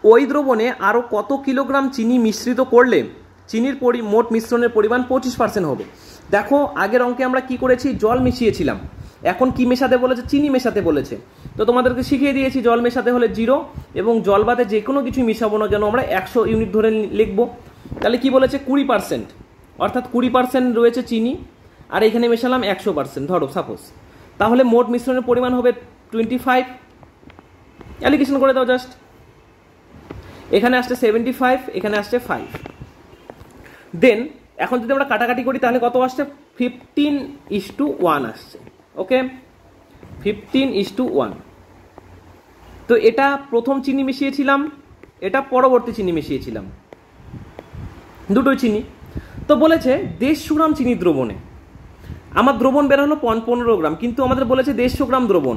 ওই দ্রবণে আরও কত কিলোগ্রাম চিনি মিশ্রিত করলে চিনির মোট মিশ্রণের পরিমাণ 25% হবে। দেখো আগের অঙ্কে আমরা কি করেছি, জল মিশিয়েছিলাম, এখন কি মেশাতে বলেছে, চিনি মেশাতে বলেছে। তো তোমাদেরকে শিখিয়ে দিয়েছি জল মেশাতে হলে 0, এবং জল বাদে যে কোনো কিছু মিশাবো না কেন আমরা 100 ইউনিট ধরে লিখবো। তাহলে কি বলেছে 20%, অর্থাৎ 20% রয়েছে চিনি, আর এখানে মেশালাম 100% ধরো সাপোজ, তাহলে মোট মিশ্রণের পরিমাণ হবে 25। অ্যালিগেশন করে দাও জাস্ট, এখানে আসছে 75, এখানে আসছে 5। দেন এখন যদি আমরা কাটাকাটি করি তাহলে কত আসছে, 15:1 আসছে। ওকে, 15:1। তো এটা প্রথম চিনি মিশিয়েছিলাম, এটা পরবর্তী চিনি মিশিয়েছিলাম, দুটোই চিনি। তো বলেছে 150 গ্রাম চিনি দ্রবণে আমার দ্রবণ বের হলো 15 গ্রাম, কিন্তু আমাদের বলেছে 150 গ্রাম দ্রবণ,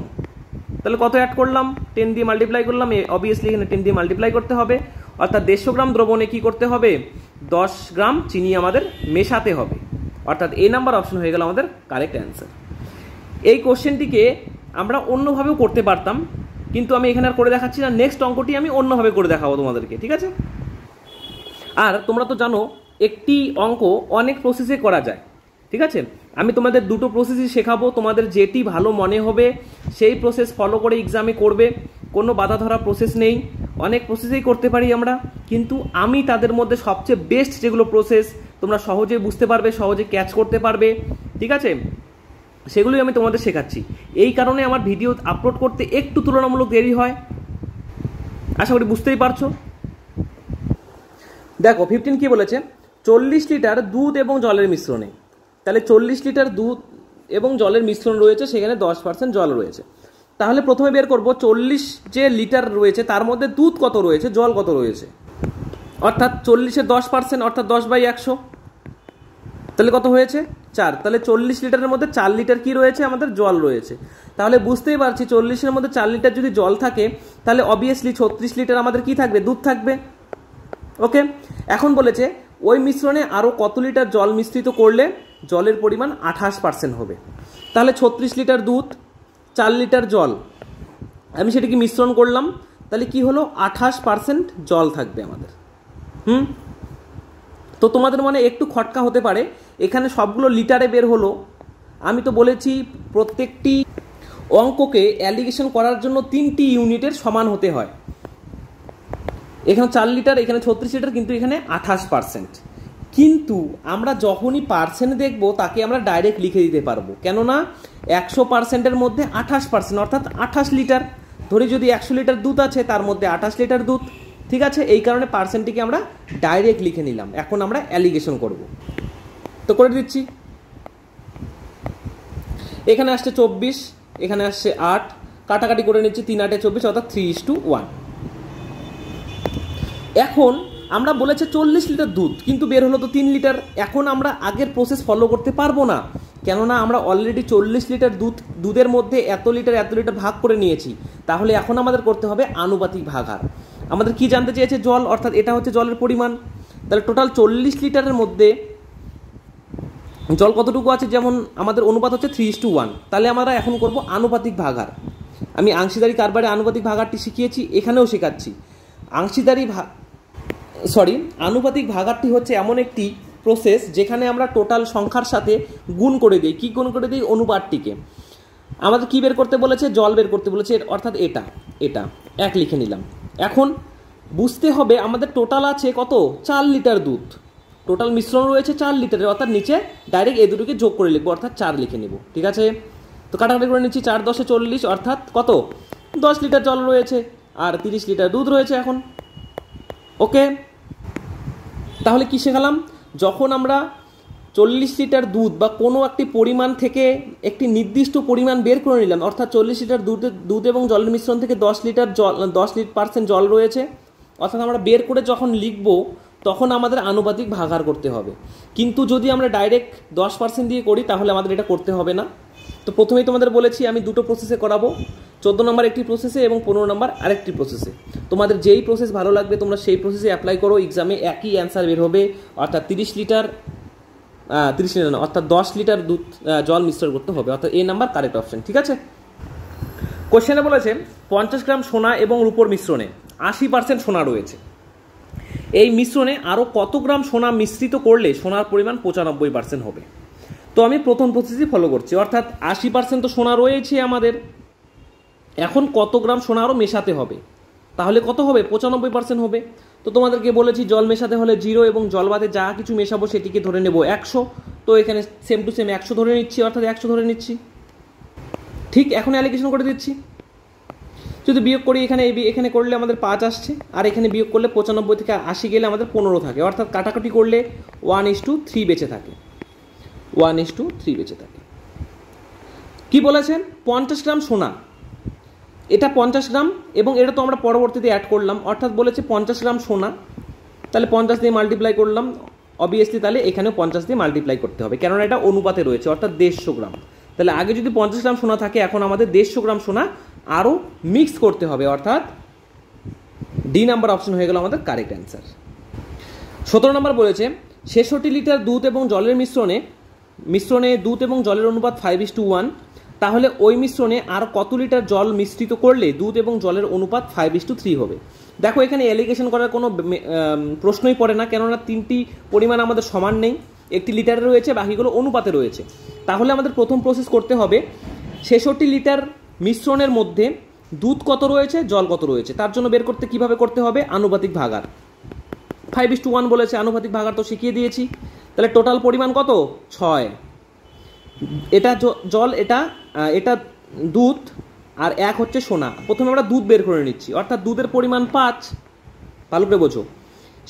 তাহলে কত অ্যাড করলাম, 10 দিয়ে মাল্টিপ্লাই করলাম। অবভিয়াসলি এখানে 10 দিয়ে মাল্টিপ্লাই করতে হবে, অর্থাৎ 150 গ্রাম দ্রবণে কি করতে হবে, 10 গ্রাম চিনি আমাদের মেশাতে হবে, অর্থাৎ এ নাম্বার অপশন হয়ে গেল আমাদের কারেক্ট অ্যান্সার। এই কোশ্চেনটিকে আমরা অন্যভাবেও করতে পারতাম, কিন্তু আমি এখানে আর করে দেখাচ্ছি না, নেক্সট অঙ্কটি আমি অন্যভাবে করে দেখাবো তোমাদেরকে, ঠিক আছে। আর তোমরা তো জানো একটি অঙ্ক অনেক প্রসেসে করা যায়, ঠিক আছে। আমি তোমাদের দুটো প্রসেসই শেখাবো, তোমাদের যেটি ভালো মনে হবে সেই প্রসেস ফলো করে এক্সামে করবে, কোনো বাধা ধরা প্রসেস নেই, অনেক প্রসেসেই করতে পারি আমরা, কিন্তু আমি তাদের মধ্যে সবচেয়ে বেস্ট যেগুলো প্রসেস তোমরা সহজে বুঝতে পারবে, সহজে ক্যাচ করতে পারবে, ঠিক আছে, সেগুলোই আমি তোমাদের শেখাচ্ছি। এই কারণে আমার ভিডিও আপলোড করতে একটু তুলনামূলক দেরি হয়, আশা করি বুঝতেই পারছো। দেখো 15 কি বলেছে, 40 লিটার দুধ এবং জলের মিশ্রণে, তাহলে 40 লিটার দুধ এবং জলের মিশ্রণ রয়েছে, সেখানে 10% জল রয়েছে। তাহলে প্রথমে বের করব 40 যে লিটার রয়েছে তার মধ্যে দুধ কত রয়েছে, জল কত রয়েছে, অর্থাৎ 40-এর 10% অর্থাৎ 10/100, তাহলে কত হয়েছে 4। তাহলে 40 লিটারের মধ্যে 4 লিটার কি রয়েছে, আমাদের জল রয়েছে। তাহলে বুঝতেই পারছি 40-এর মধ্যে 4 লিটার যদি জল থাকে তাহলে অবভিয়াসলি 36 লিটার আমাদের কি থাকবে, দুধ থাকবে। ওকে, এখন বলেছে ওই মিশ্রণে আরও কত লিটার জল মিশ্রিত করলে জলের পরিমাণ 28% হবে। তাহলে 36 লিটার দুধ, 4 লিটার জল, আমি সেটাকে মিশ্রণ করলাম, তাহলে কি হলো 28% জল থাকবে আমাদের। তো তোমাদের মনে একটু খটকা হতে পারে, এখানে সবগুলো লিটারে বের হলো। আমি তো বলেছি প্রত্যেকটি অঙ্ককে অ্যালিগেশন করার জন্য 3টি ইউনিটের সমান হতে হয়। এখানে 4 লিটার, এখানে 36 লিটার, কিন্তু এখানে 28%। কিন্তু আমরা যখনই পার্সেন্ট দেখব তাকে আমরা ডাইরেক্ট লিখে দিতে পারবো, কেননা 100%-এর মধ্যে 28%, অর্থাৎ 28 লিটার। ধরি যদি 100 লিটার দুধ আছে, তার মধ্যে 28 লিটার দুধ, ঠিক আছে। এই কারণে পার্সেন্টটিকে আমরা ডাইরেক্ট লিখে নিলাম। এখন আমরা অ্যালিগেশন করব, তো করে দিচ্ছি। এখানে আসছে 24, এখানে আসছে 8, কাটাকাটি করে নিচ্ছি, 3 8 24, অর্থাৎ 3:1। এখন আমরা বলেছে 40 লিটার দুধ, কিন্তু বের হলো তো 3 লিটার। এখন আমরা আগের প্রসেস ফলো করতে পারবো না, কেননা আমরা অলরেডি 40 লিটার দুধের মধ্যে এত লিটার ভাগ করে নিয়েছি। তাহলে এখন আমাদের করতে হবে আনুপাতিক ভাগাহার। আমাদের কি জানতে চেয়েছে, জল, অর্থাৎ এটা হচ্ছে জলের পরিমাণ। তাহলে টোটাল 40 লিটারের মধ্যে জল কতটুকু আছে, যেমন আমাদের অনুপাত হচ্ছে 3:1। তাহলে আমরা এখন করব আনুপাতিক ভাগাহার। আমি আংশিদারি কারবারে আনুপাতিক ভাগাহারটি শিখিয়েছি, এখানেও শেখাচ্ছি। আনুপাতিক ভাগাহারটি হচ্ছে এমন একটি প্রসেস যেখানে আমরা টোটাল সংখ্যার সাথে গুণ করে দিই। কি গুণ করে দিই, অনুপাতটিকে। আমাদের কি বের করতে বলেছে, জল বের করতে বলেছে, অর্থাৎ এটা 1 লিখে নিলাম। এখন বুঝতে হবে আমাদের টোটাল আছে কত, 4 লিটার দুধ, টোটাল মিশ্রণ রয়েছে 4 লিটারের, অর্থাৎ নিচে ডাইরেক্ট এই দুটোকে যোগ করে লিখবো, অর্থাৎ 4 লিখে নেব, ঠিক আছে। তো কাটাকাটি করে নিচ্ছি, 4 10 40, অর্থাৎ কত, 10 লিটার জল রয়েছে আর 30 লিটার দুধ রয়েছে এখন। ওকে, তাহলে কি শেখালাম, যখন আমরা 40 লিটার দুধ বা কোনো একটি পরিমাণ থেকে একটি নির্দিষ্ট পরিমাণ বের করে নিলাম, অর্থাৎ 40 লিটার দুধ এবং জলের মিশ্রণ থেকে 10% জল রয়েছে, অর্থাৎ আমরা বের করে যখন লিখব তখন আমাদের আনুপাতিক ভাগাহার করতে হবে। কিন্তু যদি আমরা ডাইরেক্ট 10% দিয়ে করি তাহলে আমাদের এটা করতে হবে না। তো প্রথমেই তোমাদের বলেছি আমি দুটো প্রসেসে করাবো, 14 নম্বর একটি প্রসেসে এবং 15 নম্বর আরেকটি প্রসেসে। তোমাদের যেই প্রসেস ভালো লাগবে তোমরা সেই প্রসেসে অ্যাপ্লাই করো, এক্সামে একই অ্যান্সার বের হবে। অর্থাৎ 30 লিটার না, অর্থাৎ 10 লিটার দুধ জল মিশ্রণ করতে হবে, অর্থাৎ এই নাম্বার কারেক্ট অপশন, ঠিক আছে। কোশ্চেনে বলেছে 50 গ্রাম সোনা এবং রূপোর মিশ্রণে 80% সোনা রয়েছে। এই মিশ্রণে আরও কত গ্রাম সোনা মিশ্রিত করলে সোনার পরিমাণ 95% হবে। তো আমি প্রথম প্রসেসই ফলো করছি, অর্থাৎ 80% তো সোনা রয়েছে আমাদের, এখন কত গ্রাম সোনা আরও মেশাতে হবে, তাহলে কত হবে, 95% হবে। তো তোমাদেরকে বলেছি জল মেশাতে হলে 0 এবং জল বাদে যা কিছু মেশাবো সেটিকে ধরে নেব 100। তো এখানে সেম টু সেম 100 ধরে নিচ্ছি, অর্থাৎ 100 ধরে নিচ্ছি। ঠিক এখন অ্যালিগেশন করে দিচ্ছি। যদি বিয়োগ করি এখানে করলে আমাদের 5 আসছে, আর এখানে বিয়োগ করলে 95 থেকে 80 গেলে আমাদের 15 থাকে, অর্থাৎ কাটাকাটি করলে 1:3 বেঁচে থাকে, 1:3 বেঁচে থাকে। কি বলেছেন, 50 গ্রাম সোনা, এটা 50 গ্রাম এবং এটা তো আমরা পরবর্তীতে অ্যাড করলাম, অর্থাৎ বলেছে 50 গ্রাম সোনা, তাহলে 50 দিয়ে মাল্টিপ্লাই করলাম, অবভিয়াসলি তাহলে এখানেও 50 দিয়ে মাল্টিপ্লাই করতে হবে, কেননা এটা অনুপাতে রয়েছে, অর্থাৎ 150 গ্রাম। তাহলে আগে যদি 50 গ্রাম সোনা থাকে, এখন আমাদের 150 গ্রাম সোনা আরও মিক্স করতে হবে, অর্থাৎ ডি নাম্বার অপশন হয়ে গেল আমাদের কারেক্ট অ্যান্সার। 17 নম্বর বলেছে 66 লিটার দুধ এবং জলের মিশ্রণে দুধ এবং জলের অনুপাত 5:1, তাহলে ওই মিশ্রণে আর কত লিটার জল মিশ্রিত করলে দুধ এবং জলের অনুপাত 5:3 হবে। দেখো এখানে অ্যালিগেশন করার কোনো প্রশ্নই পড়ে না, কেননা 3টি পরিমাণ আমাদের সমান নেই, একটি লিটারে রয়েছে, বাকিগুলো অনুপাতে রয়েছে। তাহলে আমাদের প্রথম প্রসেস করতে হবে 66 লিটার মিশ্রণের মধ্যে দুধ কত রয়েছে, জল কত রয়েছে, তার জন্য বের করতে কিভাবে করতে হবে, আনুপাতিক ভাগাহার। 5:1 বলেছে, আনুপাতিক ভাগাহার তো শিখিয়ে দিয়েছি। তাহলে টোটাল পরিমাণ কত, 6। এটা জল, এটা এটা দুধ, আর 1 হচ্ছে সোনা। প্রথমে আমরা দুধ বের করে নিচ্ছি, অর্থাৎ দুধের পরিমাণ 5। ভালো করে বোঝো,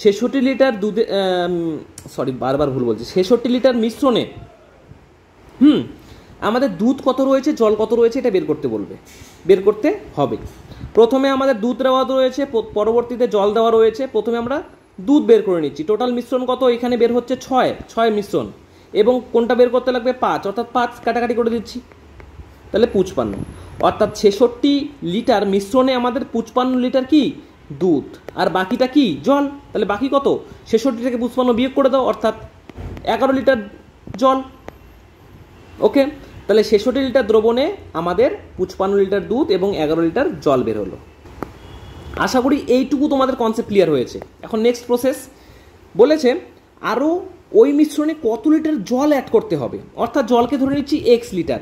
66 লিটার দুধে, বারবার ভুল বলছি, 66 লিটার মিশ্রণে আমাদের দুধ কত রয়েছে, জল কত রয়েছে, এটা বের করতে হবে। প্রথমে আমাদের দুধ দেওয়া রয়েছে, পরবর্তীতে জল দেওয়া রয়েছে। প্রথমে আমরা দুধ বের করে নিচ্ছি। টোটাল মিশ্রণ কত, এখানে বের হচ্ছে 6 মিশ্রণ, এবং কোনটা বের করতে লাগবে 5, অর্থাৎ 5 কাটাকাটি করে দিচ্ছি, তাহলে 55। অর্থাৎ 66 লিটার মিশ্রণে আমাদের 55 লিটার কি দুধ, আর বাকিটা কি জল। তাহলে বাকি কত, 66 থেকে 55 বিয়োগ করে দাও, অর্থাৎ 11 লিটার জল। ওকে, তাহলে 66 লিটার দ্রবণে আমাদের 55 লিটার দুধ এবং 11 লিটার জল বের হলো। আশা করি এইটুকু তোমাদের কনসেপ্ট ক্লিয়ার হয়েছে। এখন নেক্সট প্রসেস বলেছে আরও ওই মিশ্রণে কত লিটার জল অ্যাড করতে হবে, অর্থাৎ জলকে ধরে নিচ্ছি x লিটার।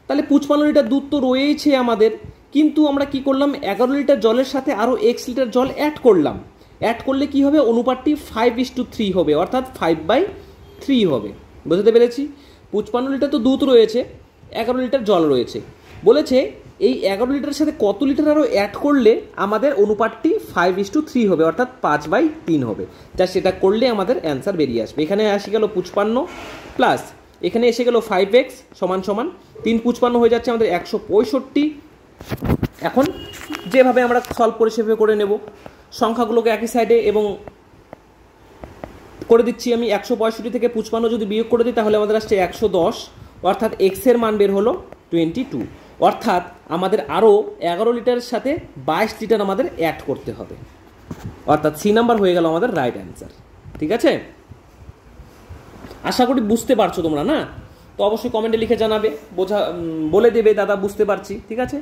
তাহলে 55 লিটার দুধ তো রয়েছে আমাদের, কিন্তু আমরা কি করলাম, 11 লিটার জলের সাথে আরও x লিটার জল অ্যাড করলাম। অ্যাড করলে কি হবে, অনুপাতটি 5:3 হবে, অর্থাৎ 5/3 হবে। বুঝতে পেরেছি? 55 লিটার তো দুধ রয়েছে, 11 লিটার জল রয়েছে। বলেছে এই 11 লিটারের সাথে কত লিটার আরও অ্যাড করলে আমাদের অনুপাতটি 5:3 হবে, অর্থাৎ 5/3 হবে। যা সেটা করলে আমাদের অ্যান্সার বেরিয়ে আসবে। এখানে আসে গেল 55 প্লাস এখানে এসে গেল 5x সমান 3×55 হয়ে যাচ্ছে আমাদের 165। এখন যেভাবে আমরা সলভ করে সেভাবে করে নেব, সংখ্যাগুলোকে একই সাইডে এবং করে দিচ্ছি আমি। 165 থেকে 55 যদি বিয়োগ করে দিই তাহলে আমাদের আসছে 110, অর্থাৎ x এর মান বের হলো 22। অর্থাৎ আমাদের আরও 11 লিটারের সাথে 22 লিটার আমাদের অ্যাড করতে হবে, অর্থাৎ সি নাম্বার হয়ে গেল আমাদের রাইট অ্যান্সার। ঠিক আছে, আশা করি বুঝতে পারছো তোমরা না? তো অবশ্যই কমেন্টে লিখে জানাবে, বলে দেবে দাদা বুঝতে পারছি। ঠিক আছে,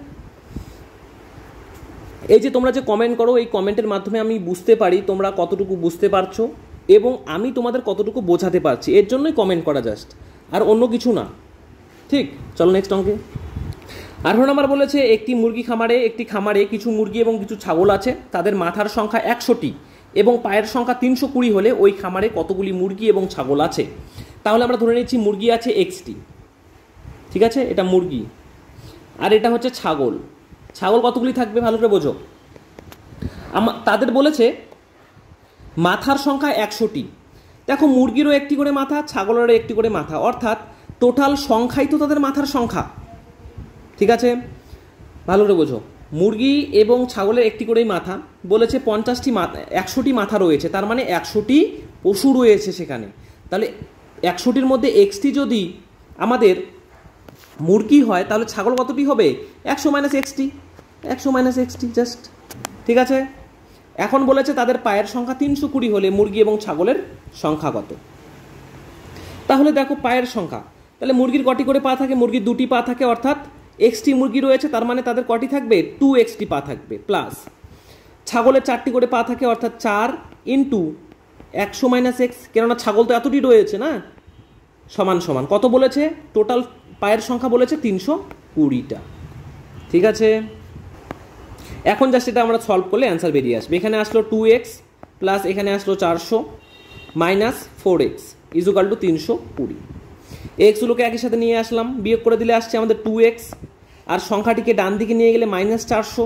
এই যে তোমরা যে কমেন্ট করো, এই কমেন্টের মাধ্যমে আমি বুঝতে পারি তোমরা কতটুকু বুঝতে পারছো এবং আমি তোমাদের কতটুকু বোঝাতে পারছি, এর জন্যই কমেন্ট করা জাস্ট, আর অন্য কিছু না। ঠিক, চলো নেক্সট অঙ্কে। 18 নম্বর বলেছে একটি খামারে কিছু মুরগি এবং কিছু ছাগল আছে, তাদের মাথার সংখ্যা 100টি এবং পায়ের সংখ্যা 320 হলে ওই খামারে কতগুলি মুরগি এবং ছাগল আছে। তাহলে আমরা ধরে নিচ্ছি মুরগি আছে xটি। ঠিক আছে, এটা মুরগি, আর এটা হচ্ছে ছাগল। ছাগল কতগুলি থাকবে ভালো করে বোঝো। তাদের বলেছে মাথার সংখ্যা 100টি। দেখো, মুরগিরও একটি করে মাথা, ছাগলেরও একটি করে মাথা, অর্থাৎ টোটাল সংখ্যাই তো তাদের মাথার সংখ্যা। ঠিক আছে, ভালো করে বোঝো, মুরগি এবং ছাগলের একটি করেই মাথা। বলেছে 100টি মাথা রয়েছে, তার মানে 100টি পশু রয়েছে সেখানে। তাহলে 100টির মধ্যে xটি যদি আমাদের মুরগি হয় তাহলে ছাগল কতটি হবে, 100 - xটি জাস্ট। ঠিক আছে, এখন বলেছে তাদের পায়ের সংখ্যা 320 হলে মুরগি এবং ছাগলের সংখ্যা কত। তাহলে দেখো পায়ের সংখ্যা, তাহলে মুরগির কটি করে পা থাকে, মুরগির 2টি পা থাকে, অর্থাৎ xটি মুরগি রয়েছে, তার মানে তাদের কটি থাকবে, 2xটি পা থাকবে, প্লাস ছাগলের 4টি করে পা থাকে, অর্থাৎ 4 × 100 - x, কেননা ছাগল তো এতটি রয়েছে না, সমান কত বলেছে, টোটাল পায়ের সংখ্যা বলেছে 320টা। ঠিক আছে, এখন জাস্ট এটা আমরা সলভ করলে অ্যান্সার বেরিয়ে আসবে। এখানে আসলো 2x প্লাস এখানে আসলো 400 মাইনাস 4x = 320। এক্সগুলোকে একই সাথে নিয়ে আসলাম, বিয়োগ করে দিলে আসছে আমাদের 2x, আর সংখ্যাটিকে ডান দিকে নিয়ে গেলে -400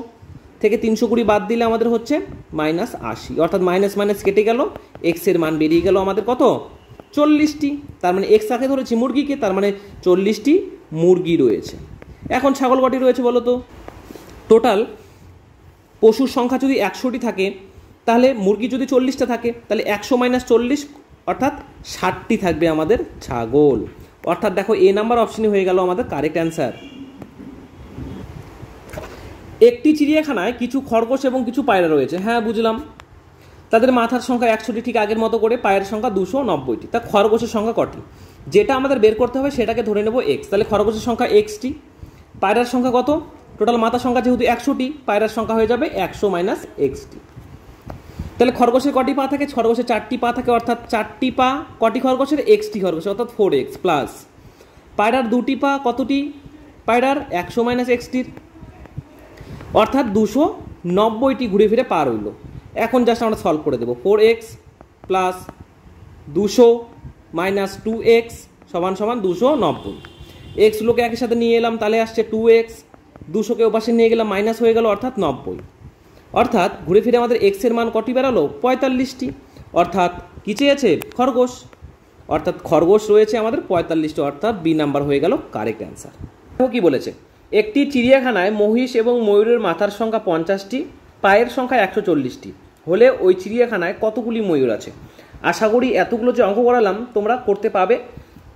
থেকে 320 বাদ দিলে আমাদের হচ্ছে -80, অর্থাৎ মাইনাস কেটে গেল, x এর মান বেরিয়ে গেল আমাদের কত, 40টি। তার মানে x আগে ধরেছি মুরগিকে, তার মানে 40টি মুরগি রয়েছে। এখন ছাগল কটি রয়েছে বলো তো? টোটাল পশুর সংখ্যা যদি 100টি থাকে, তাহলে মুরগি যদি 40টা থাকে, তাহলে 100 - 40 অর্থাৎ 60টি থাকবে আমাদের ছাগল। অর্থাৎ দেখো এ নাম্বার অপশনই হয়ে গেল আমাদের কারেক্ট অ্যান্সার। একটি চিড়িয়াখানায় কিছু খরগোশ এবং কিছু পায়রা রয়েছে। হ্যাঁ বুঝলাম, তাদের মাথার সংখ্যা 100টি, ঠিক আগের মতো করে, পায়ের সংখ্যা 290টি। তা খরগোশের সংখ্যা কটি, যেটা আমাদের বের করতে হবে সেটাকে ধরে নেব x। তাহলে খরগোশের সংখ্যা xটি, পায়রার সংখ্যা কত, টোটাল মাথার সংখ্যা যেহেতু 100টি, পায়রার সংখ্যা হয়ে যাবে 100 - xটি। তাহলে খরগোশের কটি পা থাকে, খরগোশের 4টি পা থাকে, অর্থাৎ 4টি পা কটি খরগোশের, xটি খরগোশের, অর্থাৎ 4x, প্লাস পায়রার 2টি পা কতটি, পায়রার 100 - xটির, অর্থাৎ 290টি ঘুরে ফিরে পা রইল। এখন জাস্ট আমরা সলভ করে দেবো, 4x + 200 - 2x = 290। এক্সগুলোকে একই সাথে নিয়ে এলাম, তাহলে আসছে 2x, 200কে ওপাশে নিয়ে গেলাম, মাইনাস হয়ে গেল, অর্থাৎ 90। অর্থাৎ ঘুরে ফিরে আমাদের এক্সের মান কটি বেরালো? 45টি। অর্থাৎ কী চেয়েছে? খরগোশ। অর্থাৎ খরগোশ রয়েছে আমাদের 45টি, অর্থাৎ বি নাম্বার হয়ে গেল কারেক্ট অ্যান্সার। দেখো কী বলেছে, একটি চিড়িয়াখানায় মহিষ এবং ময়ূরের মাথার সংখ্যা 50টি, পায়ের সংখ্যা 140টি হলে ওই চিড়িয়াখানায় কতগুলি ময়ূর আছে? আশা করি এতগুলো যে অঙ্ক করালাম তোমরা করতে পাবে।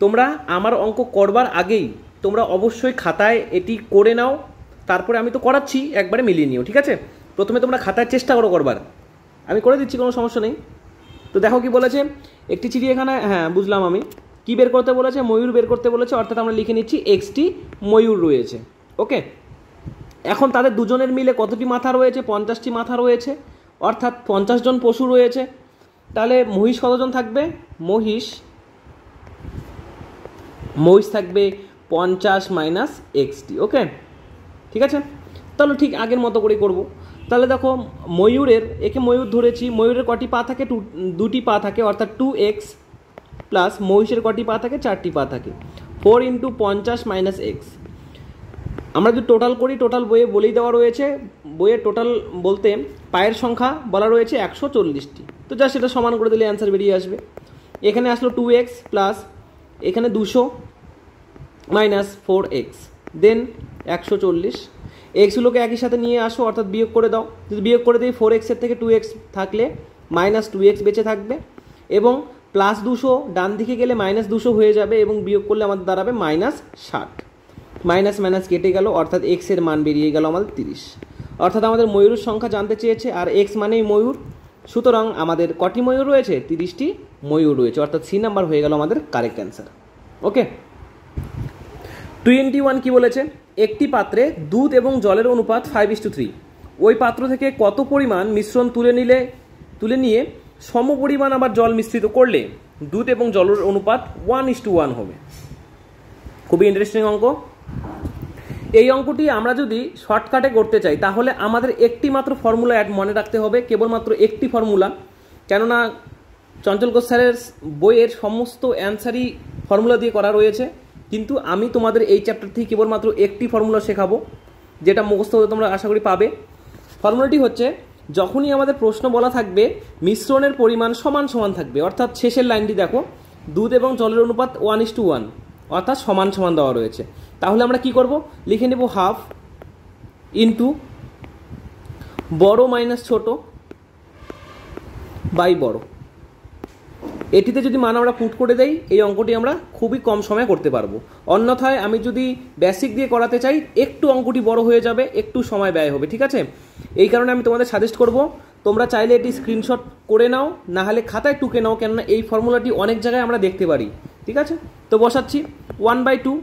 তোমরা আমার অঙ্ক করবার আগেই তোমরা অবশ্যই খাতায় এটি করে নাও, তারপরে আমি তো করাচ্ছি, একবারে মিলিয়ে নিও, ঠিক আছে? প্রথমে তোমরা খাতায় চেষ্টা করো করবার, আমি করে দিচ্ছি, কোনো সমস্যা নেই। তো দেখো কি বলেছে, একটি চিড়িয়াখানায়, হ্যাঁ বুঝলাম আমি, কি বের করতে বলেছে? ময়ূর বের করতে বলেছে, অর্থাৎ আমরা লিখে নিচ্ছি এক্সটি ময়ূর রয়েছে। ওকে, এখন তাদের দুজনের মিলে কতটি মাথা রয়েছে? 50টি মাথা রয়েছে, অর্থাৎ 50 জন পশু রয়েছে। তাহলে মহিষ কতজন থাকবে? মহিষ থাকবে 50 মাইনাস এক্সটি। ওকে, ঠিক আছে, তাহলে ঠিক আগের মতো করেই করবো। তাহলে দেখো ময়ূরের, একে ময়ূর ধরেছি, ময়ূরের কটি পা থাকে? 2টি পা থাকে, অর্থাৎ 2x প্লাস মহিষের কটি পা থাকে? 4টি পা থাকে, 4 × 50 মাইনাস এক্স। আমরা যদি টোটাল করি, টোটাল বইয়ে বলেই দেওয়া রয়েছে, বইয়ে টোটাল বলতে পায়ের সংখ্যা বলা রয়েছে 140টি। তো যা সেটা সমান করে দিলে অ্যান্সার বেরিয়ে আসবে। এখানে আসলো 2x প্লাস এখানে 200 মাইনাস 4x, দেন 140। এক্সগুলোকে একই সাথে নিয়ে আসো, অর্থাৎ বিয়োগ করে দাও। যদি বিয়োগ করে দিই 4x এর থেকে 2x থাকলে মাইনাস 2x বেঁচে থাকবে, এবং প্লাস 200 ডান দিকে গেলে মাইনাস 200 হয়ে যাবে, এবং বিয়োগ করলে আমাদের দাঁড়াবে মাইনাস 60। মাইনাস মাইনাস কেটে গেল, অর্থাৎ এক্সের মান বেরিয়ে গেল আমাদের 30। অর্থাৎ আমাদের ময়ূরের সংখ্যা জানতে চেয়েছে, আর এক্স মানেই ময়ূর, সুতরাং আমাদের কটি ময়ূর রয়েছে? 30টি ময়ূর রয়েছে, অর্থাৎ সি নাম্বার হয়ে গেল আমাদের কারেক্ট অ্যান্সার। ওকে, 21 কি বলেছে, একটি পাত্রে দুধ এবং জলের অনুপাত 5:3, ওই পাত্র থেকে কত পরিমাণ মিশ্রণ তুলে নিয়ে সম পরিমাণ আবার জল মিশ্রিত করলে দুধ এবং জলের অনুপাত 1:1 হবে। খুবই ইন্টারেস্টিং অঙ্ক। এই অঙ্কটি আমরা যদি শর্টকাটে করতে চাই তাহলে আমাদের একটি মাত্র ফর্মুলা মনে রাখতে হবে, কেবলমাত্র একটি ফর্মুলা, কেননা চঞ্চল ঘোষ স্যারের বইয়ের সমস্ত অ্যান্সারই ফর্মুলা দিয়ে করা রয়েছে, কিন্তু আমি তোমাদের এই চ্যাপ্টার থেকে কেবলমাত্র একটি ফর্মুলা শেখাবো, যেটা মুখস্থ হতে তোমরা আশা করি পাবে। ফর্মুলাটি হচ্ছে, যখনই আমাদের প্রশ্ন বলা থাকবে মিশ্রণের পরিমাণ সমান সমান থাকবে, অর্থাৎ শেষের লাইনটি দেখো, দুধ এবং জলের অনুপাত 1:1, অর্থাৎ সমান সমান দেওয়া রয়েছে, তাহলে আমরা কি করব? লিখে নেব হাফ ইন্টু বড় মাইনাস ছোট বাই বড়। এটিতে যদি মান আমরা পুট করে দেই, এই অঙ্কটি আমরা খুবই কম সময়ে করতে পারবো। অন্যথায় আমি যদি বেসিক দিয়ে করাতে চাই, একটু অঙ্কটি বড় হয়ে যাবে, একটু সময় ব্যয় হবে, ঠিক আছে? এই কারণে আমি তোমাদের সাজেস্ট করব, তোমরা চাইলে এটি স্ক্রিনশট করে নাও, না হলে খাতায় টুকে নাও, কেননা এই ফর্মুলাটি অনেক জায়গায় আমরা দেখতে পারি, ঠিক আছে? তো বসাচ্ছি 1/2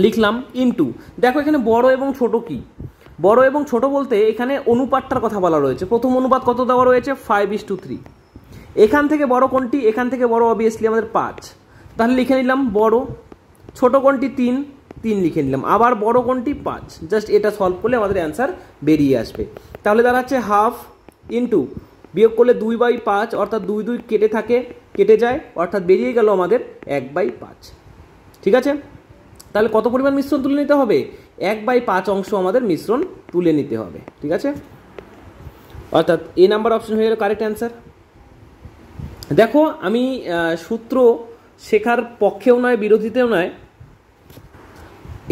লিখলাম, ইন্টু, দেখো এখানে বড় এবং ছোট কি? বড় এবং ছোট বলতে এখানে অনুপাতটার কথা বলা রয়েছে। প্রথম অনুপাত কত দেওয়া রয়েছে? 5:3। এখান থেকে বড় কোনটি? এখান থেকে বড় অবভিয়াসলি আমাদের 5, তাহলে লিখে নিলাম বড়। ছোট কোনটি? 3 লিখে নিলাম। আবার বড় কোনটি? 5। জাস্ট এটা সলভ করলে আমাদের অ্যান্সার বেরিয়ে আসবে। তাহলে দাঁড়াচ্ছে হাফ ইন্টু, বিয়োগ করলে 2/5, অর্থাৎ 2 কেটে যায়, অর্থাৎ বেরিয়ে গেল আমাদের 1/5, ঠিক আছে? তাহলে কত পরিমাণ মিশ্রণ তুলে নিতে হবে? 1/5 অংশ আমাদের মিশ্রণ তুলে নিতে হবে, ঠিক আছে? অর্থাৎ এ নাম্বার অপশন হয়ে গেল কারেক্ট অ্যান্সার। দেখো আমি সূত্র শেখার পক্ষেও নয়, বিরোধিতেও নয়,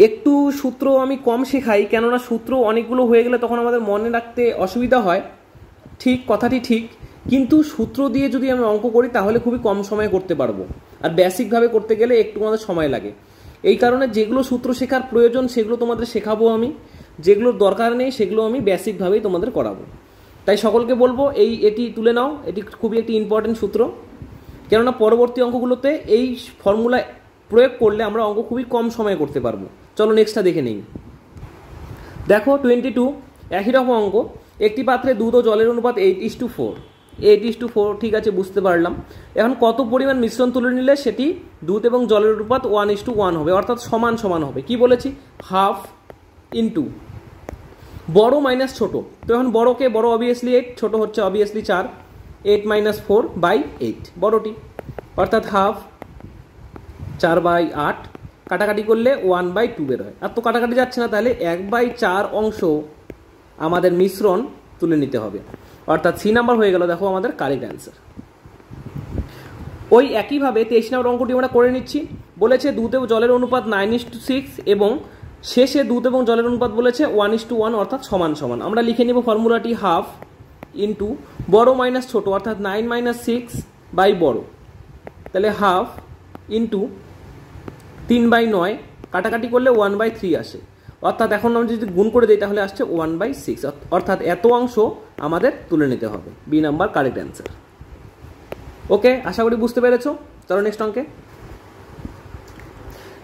একটু সূত্র আমি কম শেখাই, কেননা সূত্র অনেকগুলো হয়ে গেলে তখন আমাদের মনে রাখতে অসুবিধা হয়। ঠিক, কথাটি ঠিক, কিন্তু সূত্র দিয়ে যদি আমি অঙ্ক করি তাহলে খুবই কম সময়ে করতে পারবো, আর বেসিকভাবে করতে গেলে একটু আমাদের সময় লাগে। এই কারণে যেগুলো সূত্র শেখার প্রয়োজন সেগুলো তোমাদের শেখাবো আমি, যেগুলোর দরকার নেই সেগুলো আমি বেসিকভাবেই তোমাদের করাবো। তাই সকলকে বলবো এটি তুলে নাও, এটি খুবই একটি ইম্পর্টেন্ট সূত্র, কেননা পরবর্তী অঙ্কগুলোতে এই ফর্মুলা প্রয়োগ করলে আমরা অঙ্ক খুবই কম সময়ে করতে পারবো। চলো নেক্সটটা দেখে নিই। দেখো 22 একই রকম অঙ্ক, একটি পাত্রে দুধ ও জলের অনুপাত 8:4। 8:4, ঠিক আছে, বুঝতে পারলাম। এখন কত পরিমাণ মিশ্রণ তুলে নিলে সেটি দুধ এবং জলের অনুপাত 1:1 হবে, অর্থাৎ সমান সমান হবে। কি বলেছি? হাফ ইন্টু বড় মাইনাস ছোট। তো এখন বড়কে, বড় অবভিয়াসলি 8, ছোট হচ্ছে অবভিয়াসলি 4, 8 - 4/8 বড়টি, অর্থাৎ হাফ 4/8 কাটাকাটি করলে 1/2 বের হয়। আর তো কাটাকাটি যাচ্ছে না, তাহলে 1/4 অংশ আমাদের মিশ্রণ তুলে নিতে হবে, অর্থাৎ সি নাম্বার হয়ে গেল দেখো আমাদের কারেক্ট অ্যান্সার। ওই একইভাবে 23 নম্বর অঙ্কটি আমরা করে নিচ্ছি। বলেছে দুধ এবং জলের অনুপাত 9:6 এবং শেষে দুধ এবং জলের অনুপাত বলেছে 1:1, অর্থাৎ সমান সমান। আমরা লিখে নিব ফর্মুলাটি হাফ ইন্টু বড় মাইনাস ছোট, অর্থাৎ 9 - 6 বাই বড়, তাহলে হাফ ইন্টু 3/9, কাটাকাটি করলে 1/3 আসে, অর্থাৎ এখন আমরা যদি গুণ করে দিই তাহলে আসছে 1/6, অর্থাৎ এত অংশ আমাদের তুলে নিতে হবে। B number correct answer. Okay, আশা করি বুঝতে পেরেছো। চলো নেক্সট অঙ্কে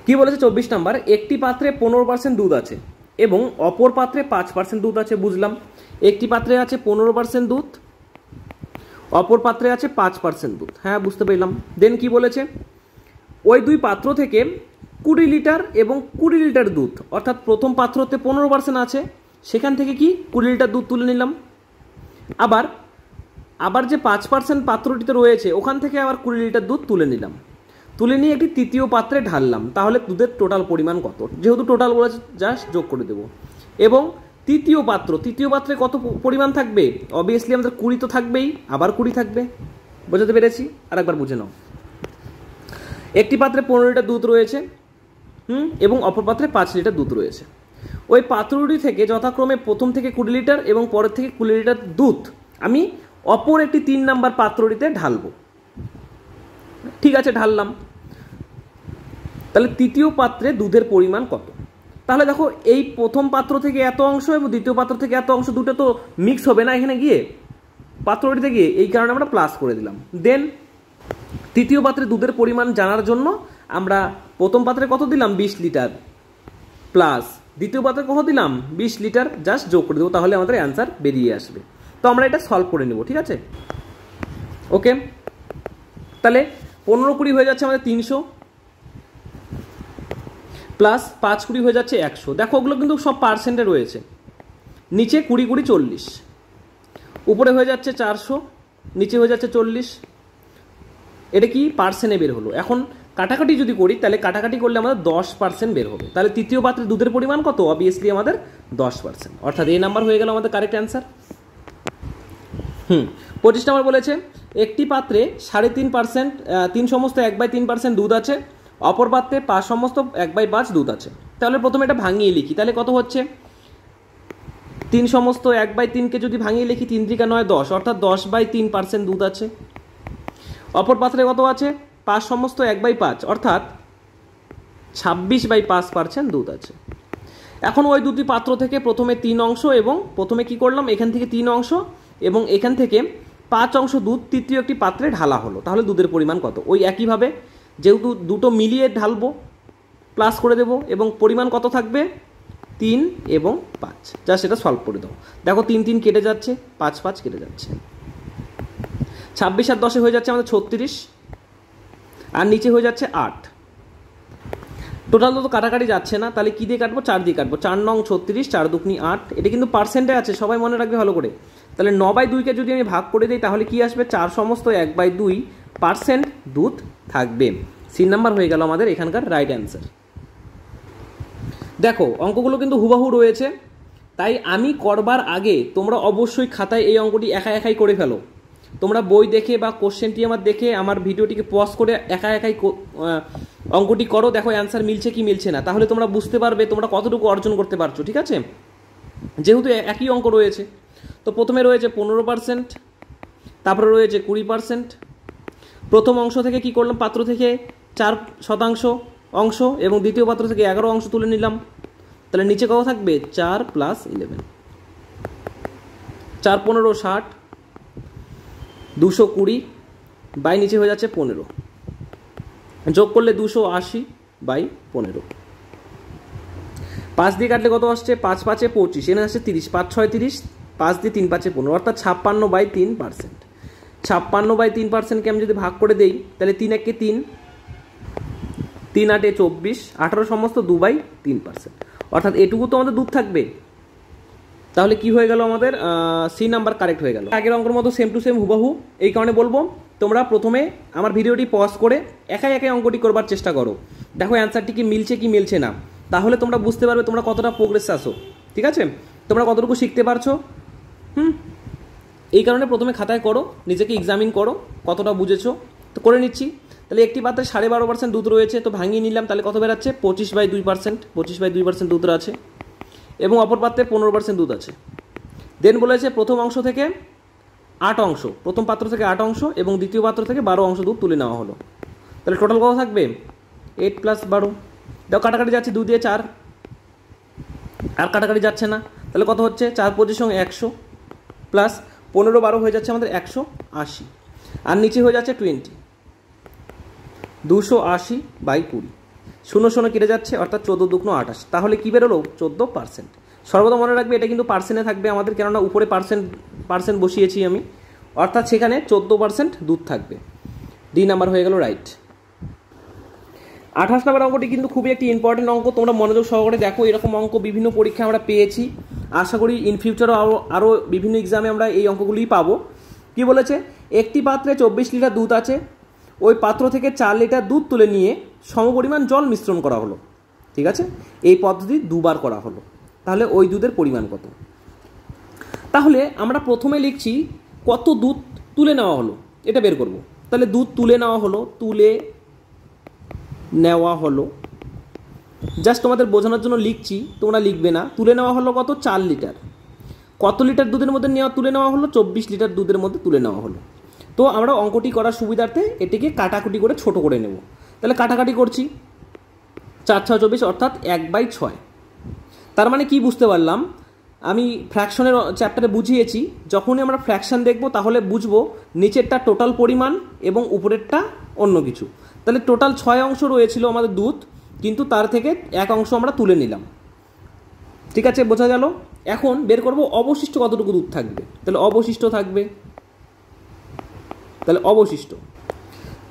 কি বলেছে। 24 নাম্বার, একটি পাত্রে 15% দুধ আছে এবং অপর পাত্রে 5% দুধ আছে। বুঝলাম, একটি পাত্রে আছে 15% দুধ, অপর পাত্রে আছে 5% দুধ। হ্যাঁ, বুঝতে পেলাম। দেন কি বলেছে, ওই দুই পাত্র থেকে 20 লিটার এবং 20 লিটার দুধ, অর্থাৎ প্রথম পাত্রতে 15% আছে, সেখান থেকে কি 20 লিটার দুধ তুলে নিলাম। আবার যে 5% পাত্রটিতে রয়েছে ওখান থেকে আবার 20 লিটার দুধ তুলে নিলাম, তুলে নিয়ে একটি তৃতীয় পাত্রে ঢাললাম। তাহলে দুধের টোটাল পরিমাণ কত? যেহেতু টোটাল বলেছে জাস্ট যোগ করে দেবো। এবং তৃতীয় পাত্রে কত পরিমাণ থাকবে? অবভিয়াসলি আমাদের 20 তো থাকবেই, আবার 20 থাকবে। বোঝাতে পেরেছি? আর একবার বুঝে নাও। একটি পাত্রে 15 লিটার দুধ রয়েছে এবং অপর পাত্রে 5 লিটার দুধ রয়েছে। ওই পাত্রটি থেকে যথাক্রমে প্রথম থেকে 20 লিটার এবং পরের থেকে 20 লিটার দুধ আমি অপর একটি 3 নাম্বার পাত্রটিতে ঢালবো। ঠিক আছে, ঢাললাম। তাহলে তৃতীয় পাত্রে দুধের পরিমাণ কত? তাহলে দেখো, এই প্রথম পাত্র থেকে এত অংশ এবং দ্বিতীয় পাত্র থেকে এত অংশ, দুটো তো মিক্স হবে না এখানে গিয়ে পাত্রটিতে গিয়ে, এই কারণে আমরা প্লাস করে দিলাম। দেন তৃতীয় পাত্রে দুধের পরিমাণ জানার জন্য আমরা প্রথম পাত্রে কত দিলাম? 20 লিটার প্লাস দ্বিতীয় পাত্রে কত দিলাম? 20 লিটার, জাস্ট যোগ করে দেবো, তাহলে আমাদের অ্যান্সার বেরিয়ে আসবে। তো আমরা এটা সলভ করে নেব, ঠিক আছে? ওকে, তাহলে 15-20 হয়ে যাচ্ছে আমাদের 300 প্লাস 5-20 হয়ে যাচ্ছে 100। দেখো ওগুলো কিন্তু সব পার্সেন্টে রয়েছে। নিচে 20-20 40, উপরে হয়ে যাচ্ছে 400, নিচে হয়ে যাচ্ছে 40। এটা কি পার্সেন্টে বের হলো। এখন কাটাকাটি যদি করি তাহলে কাটাকাটি করলে আমাদের 10% বের হবে। তাহলে তৃতীয় পাত্রে দুধের পরিমাণ কত? অবভিয়াসলি আমাদের 10%, অর্থাৎ এই নাম্বার হয়ে গেল আমাদের কারেক্ট অ্যান্সার। 25 নাম্বার বলেছে একটি পাত্রে 3.5% 3 সমস্ত 1/3% দুধ আছে, অপর পাত্রে 5 সমস্ত 1/5 দুধ আছে। তাহলে প্রথমে এটা ভাঙিয়ে লিখি, তাহলে কত হচ্ছে? 3 সমস্ত 1/3কে যদি ভাঙিয়ে লিখি, 3 × 9 = 10, অর্থাৎ 10/3% দুধ আছে। অপর পাত্রে কত আছে? 5 সমস্ত 1/5, অর্থাৎ 26/5% দুধ আছে। এখন ওই দুটি পাত্র থেকে প্রথমে 3 অংশ এবং প্রথমে কি করলাম, এখান থেকে 3 অংশ এবং এখান থেকে 5 অংশ দুধ তৃতীয় একটি পাত্রে ঢালা হলো। তাহলে দুধের পরিমাণ কত? ওই একইভাবে যেহেতু দুটো মিলিয়ে ঢালবো, প্লাস করে দেবো, এবং পরিমাণ কত থাকবে? 3 এবং 5। যা সেটা সলভ করে দাও। দেখো 3 3 কেটে যাচ্ছে, 5 5 কেটে যাচ্ছে, 26 আর 10 হয়ে যাচ্ছে আমাদের 36, আর নিচে হয়ে যাচ্ছে 8। টোটাল তো কাটাকাটি যাচ্ছে না, তাহলে কি দিয়ে কাটবো? 4 দিয়ে কাটবো। 4 নং 36, 4 দুগুনি 8। এটা কিন্তু পার্সেন্টে আছে, সবাই মনে রাখবে ভালো করে। তাহলে 9/2কে যদি আমি ভাগ করে দিই তাহলে কি আসবে? 4 সমস্ত 1/2% দুধ থাকবে। সি নাম্বার হয়ে গেল আমাদের এখানকার রাইট অ্যান্সার। দেখো অঙ্কগুলো কিন্তু হুবাহু রয়েছে, তাই আমি করবার আগে তোমরা অবশ্যই খাতায় এই অঙ্কটি একাই করে ফেলো। তোমরা বই দেখে বা কোশ্চেনটি আমার দেখে আমার ভিডিওটিকে পজ করে একাই অঙ্কটি করো, দেখো অ্যান্সার মিলছে কি মিলছে না, তাহলে তোমরা বুঝতে পারবে তোমরা কতটুকু অর্জন করতে পারছো। ঠিক আছে, যেহেতু একই অঙ্ক রয়েছে। তো প্রথমে রয়েছে 15%, তারপরে রয়েছে 20%। প্রথম অংশ থেকে কি করলাম? পাত্র থেকে 4% অংশ এবং দ্বিতীয় পাত্র থেকে 11 অংশ তুলে নিলাম। তাহলে নিচে কত থাকবে? 4 + 11, 4 15 60, 220 বাই নিচে হয়ে যাচ্ছে 15, যোগ করলে 280/15। 5 দিয়ে কাটলে কত আসছে? 5 5 25, এখানে আসছে 30, 5 6 30, 5 দিয়ে 3 5 15, অর্থাৎ 56/3%। 56/3%কে আমি যদি ভাগ করে দেই তাহলে 3 1 3, 3 8 24, 18 সমস্ত 2/3%, অর্থাৎ এটুকু তো আমাদের দুধ থাকবে। তাহলে কি হয়ে গেল আমাদের সি নাম্বার কারেক্ট হয়ে গেল। আগের অঙ্কের মতো সেম টু সেম হুবাহু। এই কারণে বলবো তোমরা প্রথমে আমার ভিডিওটি পজ করে একাই একাই অঙ্কটি করবার চেষ্টা করো, দেখো অ্যান্সারটি কি মিলছে কি মিলছে না, তাহলে তোমরা বুঝতে পারবে তোমরা কতটা প্রোগ্রেস আসো, ঠিক আছে, তোমরা কতটুকু শিখতে পারছো। এই কারণে প্রথমে খাতায় করো, নিজেকে এক্সামিন করো কতটা বুঝেছো। তো করে নিচ্ছি। তাহলে একটি পাত্রে 12.5% দুধ রয়েছে, তো ভাঙিয়ে নিলাম, তাহলে কত বেরাচ্ছে 25/2%, 25/2% দুধ আছে, এবং অপর পাত্রে 15% দুধ আছে। দেন বলেছে প্রথম অংশ থেকে 8 অংশ, প্রথম পাত্র থেকে 8 অংশ এবং দ্বিতীয় পাত্র থেকে 12 অংশ দুধ তুলে নেওয়া হলো। তাহলে টোটাল কত থাকবে 8 + 12। দেখো কাটাকাটি যাচ্ছে 2 দিয়ে 4, আর কাটাকাটি যাচ্ছে না, তাহলে কত হচ্ছে 4 × 25 = 100 প্লাস 15 12 হয়ে যাচ্ছে আমাদের 180, আর নিচে হয়ে যাচ্ছে 20, 280/20, 0 0 কেটে যাচ্ছে, অর্থাৎ 14 × 2 = 28। তাহলে কী বেরোলো 14%। সর্বদা মনে রাখবে এটা কিন্তু পার্সেন্টে থাকবে আমাদের, কেননা উপরে পার্সেন্ট বসিয়েছি আমি, অর্থাৎ সেখানে 14% দুধ থাকবে। ডি নাম্বার হয়ে গেল রাইট। 28 নম্বর অঙ্কটি কিন্তু খুবই একটি ইম্পর্টেন্ট অঙ্ক, তোমরা মনোযোগ সহকারে দেখো। এরকম অঙ্ক বিভিন্ন পরীক্ষায় আমরা পেয়েছি, আশা করি ইন ফিউচারও আরও বিভিন্ন এক্সামে আমরা এই অঙ্কগুলিই পাবো। কি বলেছে, একটি পাত্রে 24 লিটার দুধ আছে, ওই পাত্র থেকে 4 লিটার দুধ তুলে নিয়ে সমপরিমাণ জল মিশ্রণ করা হলো, ঠিক আছে, এই পদ্ধতি দুবার করা হলো, তাহলে ওই দুধের পরিমাণ কত। তাহলে আমরা প্রথমে লিখছি কত দুধ তুলে নেওয়া হলো, এটা বের করব। তাহলে দুধ তুলে নেওয়া হলো, জাস্ট তোমাদের বোঝানোর জন্য লিখছি, তোমরা লিখবে না। তুলে নেওয়া হলো কত 4 লিটার, কত লিটার দুধের মধ্যে তুলে নেওয়া হলো 24 লিটার দুধের মধ্যে তুলে নেওয়া হলো। তো আমরা অঙ্কটি করার সুবিধার্থে এটিকে কাটাকুটি করে ছোট করে নেব। তাহলে কাটাকাটি করছি, 4 × 6 = 24, অর্থাৎ 1/6। তার মানে কি বুঝতে পারলাম, আমি ফ্র্যাকশনের চ্যাপ্টারে বুঝিয়েছি, যখনই আমরা ফ্র্যাকশন দেখব তাহলে বুঝবো নিচেরটা টোটাল পরিমাণ এবং উপরেরটা অন্য কিছু। তাহলে টোটাল 6 অংশ রয়েছিল আমাদের দুধ, কিন্তু তার থেকে 1 অংশ আমরা তুলে নিলাম, ঠিক আছে, বোঝা গেল। এখন বের করব অবশিষ্ট কতটুকু দুধ থাকবে। তাহলে অবশিষ্ট থাকবে, তাহলে অবশিষ্ট,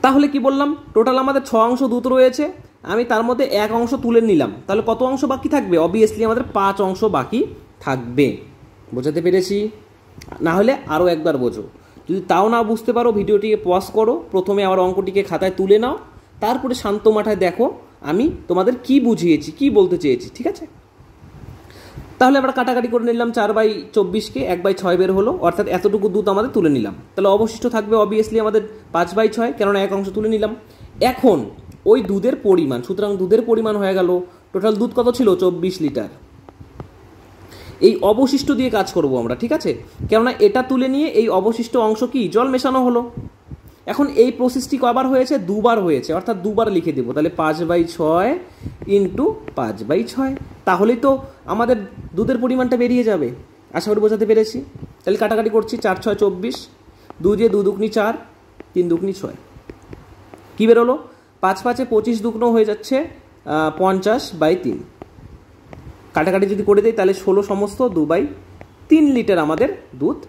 তাহলে কি বললাম, টোটাল আমাদের 6 অংশ দুধ রয়েছে, আমি তার মধ্যে 1 অংশ তুলে নিলাম, তাহলে কত অংশ বাকি থাকবে, অবভিয়াসলি আমাদের 5 অংশ বাকি থাকবে। বোঝাতে পেরেছি? না হলে আরও একবার বোঝো। যদি তাও না বুঝতে পারো ভিডিওটিকে পজ করো, প্রথমে আমার অঙ্কটিকে খাতায় তুলে নাও, তারপরে শান্ত মাথায় দেখো আমি তোমাদের কি বুঝিয়েছি, কি বলতে চেয়েছি, ঠিক আছে। তাহলে আমরা কাটাকাটি করে নিলাম, 4/24কে 1/6 বের হলো, অর্থাৎ এতটুকু দুধ আমাদের তুলে নিলাম। তাহলে অবশিষ্ট থাকবে অবভিয়াসলি আমাদের 5/6, কেননা 1 অংশ তুলে নিলাম। এখন ওই দুধের পরিমাণ, সুতরাং দুধের পরিমাণ হয়ে গেল, টোটাল দুধ কত ছিল 24 লিটার। এই অবশিষ্ট দিয়ে কাজ করব আমরা, ঠিক আছে, কেননা এটা তুলে নিয়ে এই অবশিষ্ট অংশ কি জল মেশানো হলো। এখন এই প্রসেসটি কবার হয়েছে, দুবার হয়েছে, অর্থাৎ দুবার লিখে দেবো। তাহলে 5/6 × 5/6, তাহলেই তো আমাদের দুধের পরিমাণটা বেরিয়ে যাবে। আশা করি বোঝাতে পেরেছি। তাহলে কাটাকাটি করছি, 4 × 6 = 24, 2 দিয়ে 2 × 2 = 4, 3 × 2 = 6। কী বেরোলো, 5 × 5 = 25, 2 হয়ে যাচ্ছে 50/3। কাটাকাটি যদি করে দিই তাহলে 16 সমস্ত 2/3 লিটার আমাদের দুধ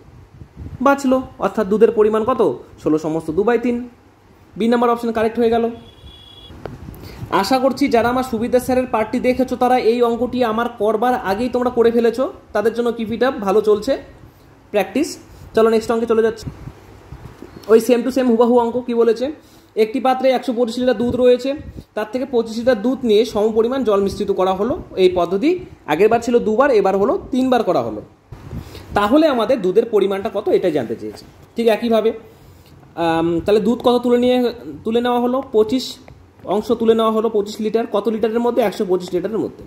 বাঁচলো, অর্থাৎ দুধের পরিমাণ কত 16 সমস্ত 2/3। বি নাম্বার অপশন কারেক্ট হয়ে গেল। আশা করছি যারা আমার সুবিধা স্যারের পার্টটি দেখেছো তারা এই অঙ্কটি আমার করবার আগেই তোমরা করে ফেলেছো, তাদের জন্য কিপ ইট আপ, ভালো চলছে প্র্যাকটিস। চলো নেক্সট অঙ্কে চলে যাচ্ছে। ওই সেম টু সেম হুবাহু অঙ্ক। কি বলেছে, একটি পাত্রে 125 লিটার দুধ রয়েছে, তার থেকে 25 লিটার দুধ নিয়ে সমপরিমাণ জল মিশ্রিত করা হলো। এই পদ্ধতি আগের বার ছিল 2 বার, এবার হলো 3 বার করা হলো। তাহলে আমাদের দুধের পরিমাণটা কত এটা জানতে চেয়েছি। ঠিক একইভাবে তাহলে দুধ কত তুলে নেওয়া হলো, 25 অংশ তুলে নেওয়া হলো 25 লিটার, কত লিটারের মধ্যে, 125 লিটারের মধ্যে।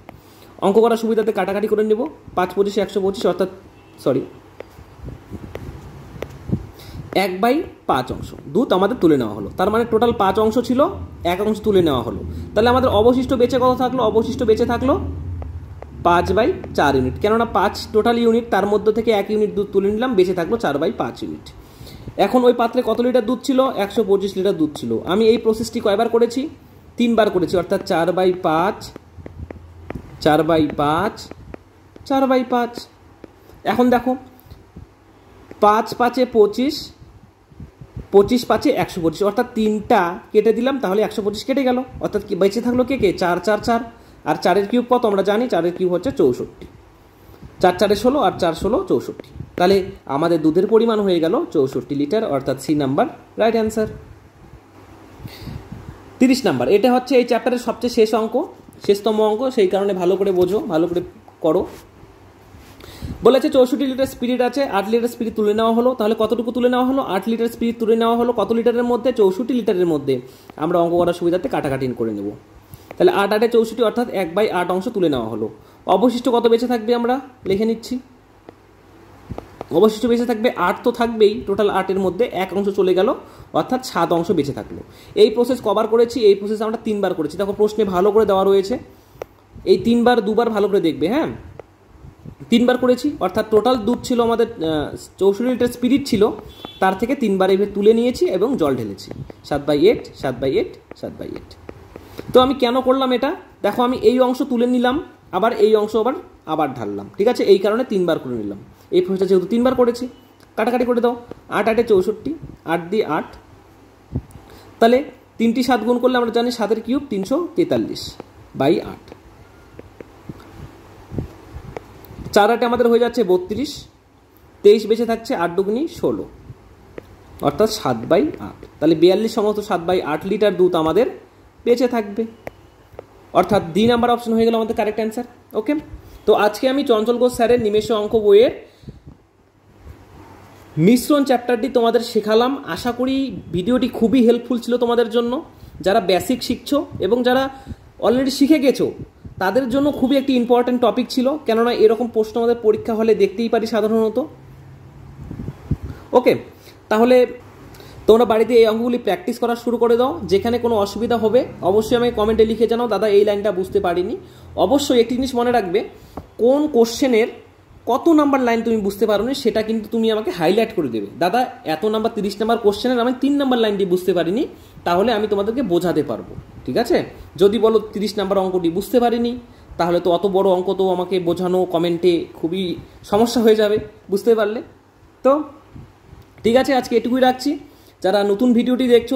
অঙ্ক করার সুবিধাতে কাটাকাটি করে নেব, 5 × 25 = 125, অর্থাৎ 1/5 অংশ দুধ আমাদের তুলে নেওয়া হলো। তার মানে টোটাল 5 অংশ ছিল, 1 অংশ তুলে নেওয়া হলো। তাহলে আমাদের অবশিষ্ট বেঁচে কত থাকলো, অবশিষ্ট বেঁচে থাকলো 5/4 ইউনিট, কেননা 5 টোটাল ইউনিট, তার মধ্যে থেকে 1 ইউনিট দুধ তুলে নিলাম, বেঁচে থাকলো 4/5 ইউনিট। এখন ওই পাত্রে কত লিটার দুধ ছিল, 125 লিটার দুধ ছিল। আমি এই প্রসেসটি কয়বার করেছি, 3 বার করেছি, অর্থাৎ 4/5 4/5 4/5। এখন দেখো 5 × 5 = 25, 25 × 5 = 125, অর্থাৎ 3টা কেটে দিলাম, তাহলে 125 কেটে গেল, অর্থাৎ বেঁচে থাকলো কে 4 4 4, আর 4 এর কিউব কত আমরা জানি, 4 এর কিউব হচ্ছে 64। 4 4 16 আর 4 16 64। তাহলে আমাদের দুধের পরিমাণ হয়ে গেল 64 লিটার, অর্থাৎ C number right answer. 30 number, এটা হচ্ছে এই চ্যাপ্টারের সবচেয়ে শেষ অঙ্ক, শেষতম অঙ্ক, সেই কারণে ভালো করে বোঝো, ভালো করে করো। বলেছে 64 লিটার স্পিরিট আছে, 8 লিটার স্পিরিট তুলে নেওয়া হলো। তাহলে কতটুকু তুলে নেওয়া হলো? 8 লিটার স্পিরিট তুলে নেওয়া হলো। কত লিটারের মধ্যে? 64 লিটারের মধ্যে। আমরা অঙ্ক করার সুবিধাতে কাটাকাটি করে নেব। তাহলে 8 8 64 অর্থাৎ 1/8 অংশ তুলে নেওয়া হলো। অবশিষ্ট কত বেঁচে থাকবে আমরা লিখে নিচ্ছি। অবশিষ্ট বেঁচে থাকবে 8 তো থাকবেই, টোটাল 8-এর মধ্যে 1 অংশ চলে গেল, অর্থাৎ 7 অংশ বেঁচে থাকলো। এই প্রসেস কবার করেছি? এই প্রসেস আমরা 3 বার করেছি। দেখো প্রশ্নে ভালো করে দেওয়া রয়েছে, এই 3 বার 2 বার ভালো করে দেখবে। হ্যাঁ, 3 বার করেছি, অর্থাৎ টোটাল দুধ ছিল আমাদের 64 লিটার স্পিরিট ছিল, তার থেকে 3 বার এভাবে তুলে নিয়েছি এবং জল ঢেলেছি। 7/8 7/8 7/8। তো আমি কেন করলাম এটা? দেখো আমি এই অংশ তুলে নিলাম, আবার এই অংশ আবার ঢাললাম, ঠিক আছে? এই কারণে 3 বার করে নিলাম। এই প্রসেসটা যেহেতু 3 বার করেছি, কাটাকাটি করে দাও। 8 8 64, 8 দিয়ে 8, তাহলে 3টি 7 গুণ করলে আমরা জানি 7 এর কিউব 343/8। 4 8 আমাদের হয়ে যাচ্ছে 32, 23 বেঁচে থাকছে, 8 দুগুনি 16, অর্থাৎ 7/8। তাহলে 42 সমস্ত 7/8 লিটার দুধ আমাদের বেঁচে থাকবে, অর্থাৎ ডি নাম্বার অপশন হয়ে গেল আমাদের কারেক্ট অ্যান্সার। ওকে, তো আজকে আমি চঞ্চল ঘোষ স্যারের নিমেষ অঙ্ক বইয়ের মিশ্রণ চ্যাপ্টারটি তোমাদের শেখালাম। আশা করি ভিডিওটি খুবই হেল্পফুল ছিল তোমাদের জন্য, যারা বেসিক শিখছো এবং যারা অলরেডি শিখে গেছো তাদের জন্য খুবই একটি ইম্পর্ট্যান্ট টপিক ছিল, কেননা এরকম প্রশ্ন আমাদের পরীক্ষা হলে দেখতেই পারি সাধারণত। ওকে, তাহলে তোমরা বাড়িতে এই অঙ্কগুলি প্র্যাকটিস করা শুরু করে দাও। যেখানে কোনো অসুবিধা হবে অবশ্যই আমি কমেন্টে লিখে জানাও, দাদা এই লাইনটা বুঝতে পারিনি। অবশ্যই একটি জিনিস মনে রাখবে, কোন কোশ্চেনের কত নাম্বার লাইন তুমি বুঝতে পারোনি সেটা কিন্তু তুমি আমাকে হাইলাইট করে দেবে। দাদা এত নাম্বার 30 নাম্বার কোশ্চেনের আমি 3 নাম্বার লাইনটি বুঝতে পারিনি, তাহলে আমি তোমাদেরকে বোঝাতে পারবো, ঠিক আছে? যদি বলো 30 নাম্বার অঙ্কটি বুঝতে পারিনি, তাহলে তো অত বড় অঙ্ক তো আমাকে বোঝানো কমেন্টে খুবই সমস্যা হয়ে যাবে, বুঝতে পারলে তো? ঠিক আছে, আজকে এটুকুই রাখছি। যারা নতুন ভিডিওটি দেখছো,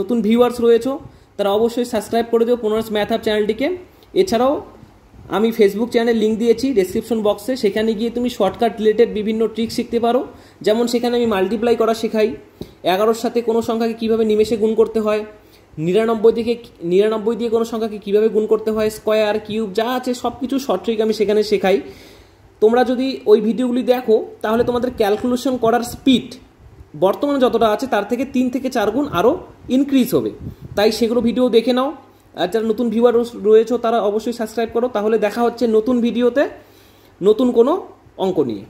নতুন ভিউয়ার্স রয়েছো, তারা অবশ্যই সাবস্ক্রাইব করে দিও পুনরাজ ম্যাথ হাব চ্যানেলটিকে। এছাড়াও আমি ফেসবুক চ্যানেল লিঙ্ক দিয়েছি ডেসক্রিপশন বক্সে, সেখানে গিয়ে তুমি শর্টকাট রিলেটেড বিভিন্ন ট্রিক শিখতে পারো। যেমন সেখানে আমি মাল্টিপ্লাই করা শেখাই, 11-র সাথে কোনো সংখ্যাকে কীভাবে নিমেষে গুণ করতে হয়, 99 দিয়ে কোনো সংখ্যাকে কীভাবে গুণ করতে হয়, স্কোয়ার কিউব যা আছে সব কিছু শর্ট ট্রিক আমি সেখানে শেখাই। তোমরা যদি ওই ভিডিওগুলি দেখো তাহলে তোমাদের ক্যালকুলেশন করার স্পিড বর্তমানে যতটা আছে তার থেকে 3 থেকে 4 গুণ আরও ইনক্রিজ হবে। তাই সেগুলো ভিডিও দেখে নাও। আর যারা নতুন ভিউয়ার রয়েছে তারা অবশ্যই সাবস্ক্রাইব করো। তাহলে দেখা হচ্ছে নতুন ভিডিওতে নতুন কোনো অঙ্ক নিয়ে।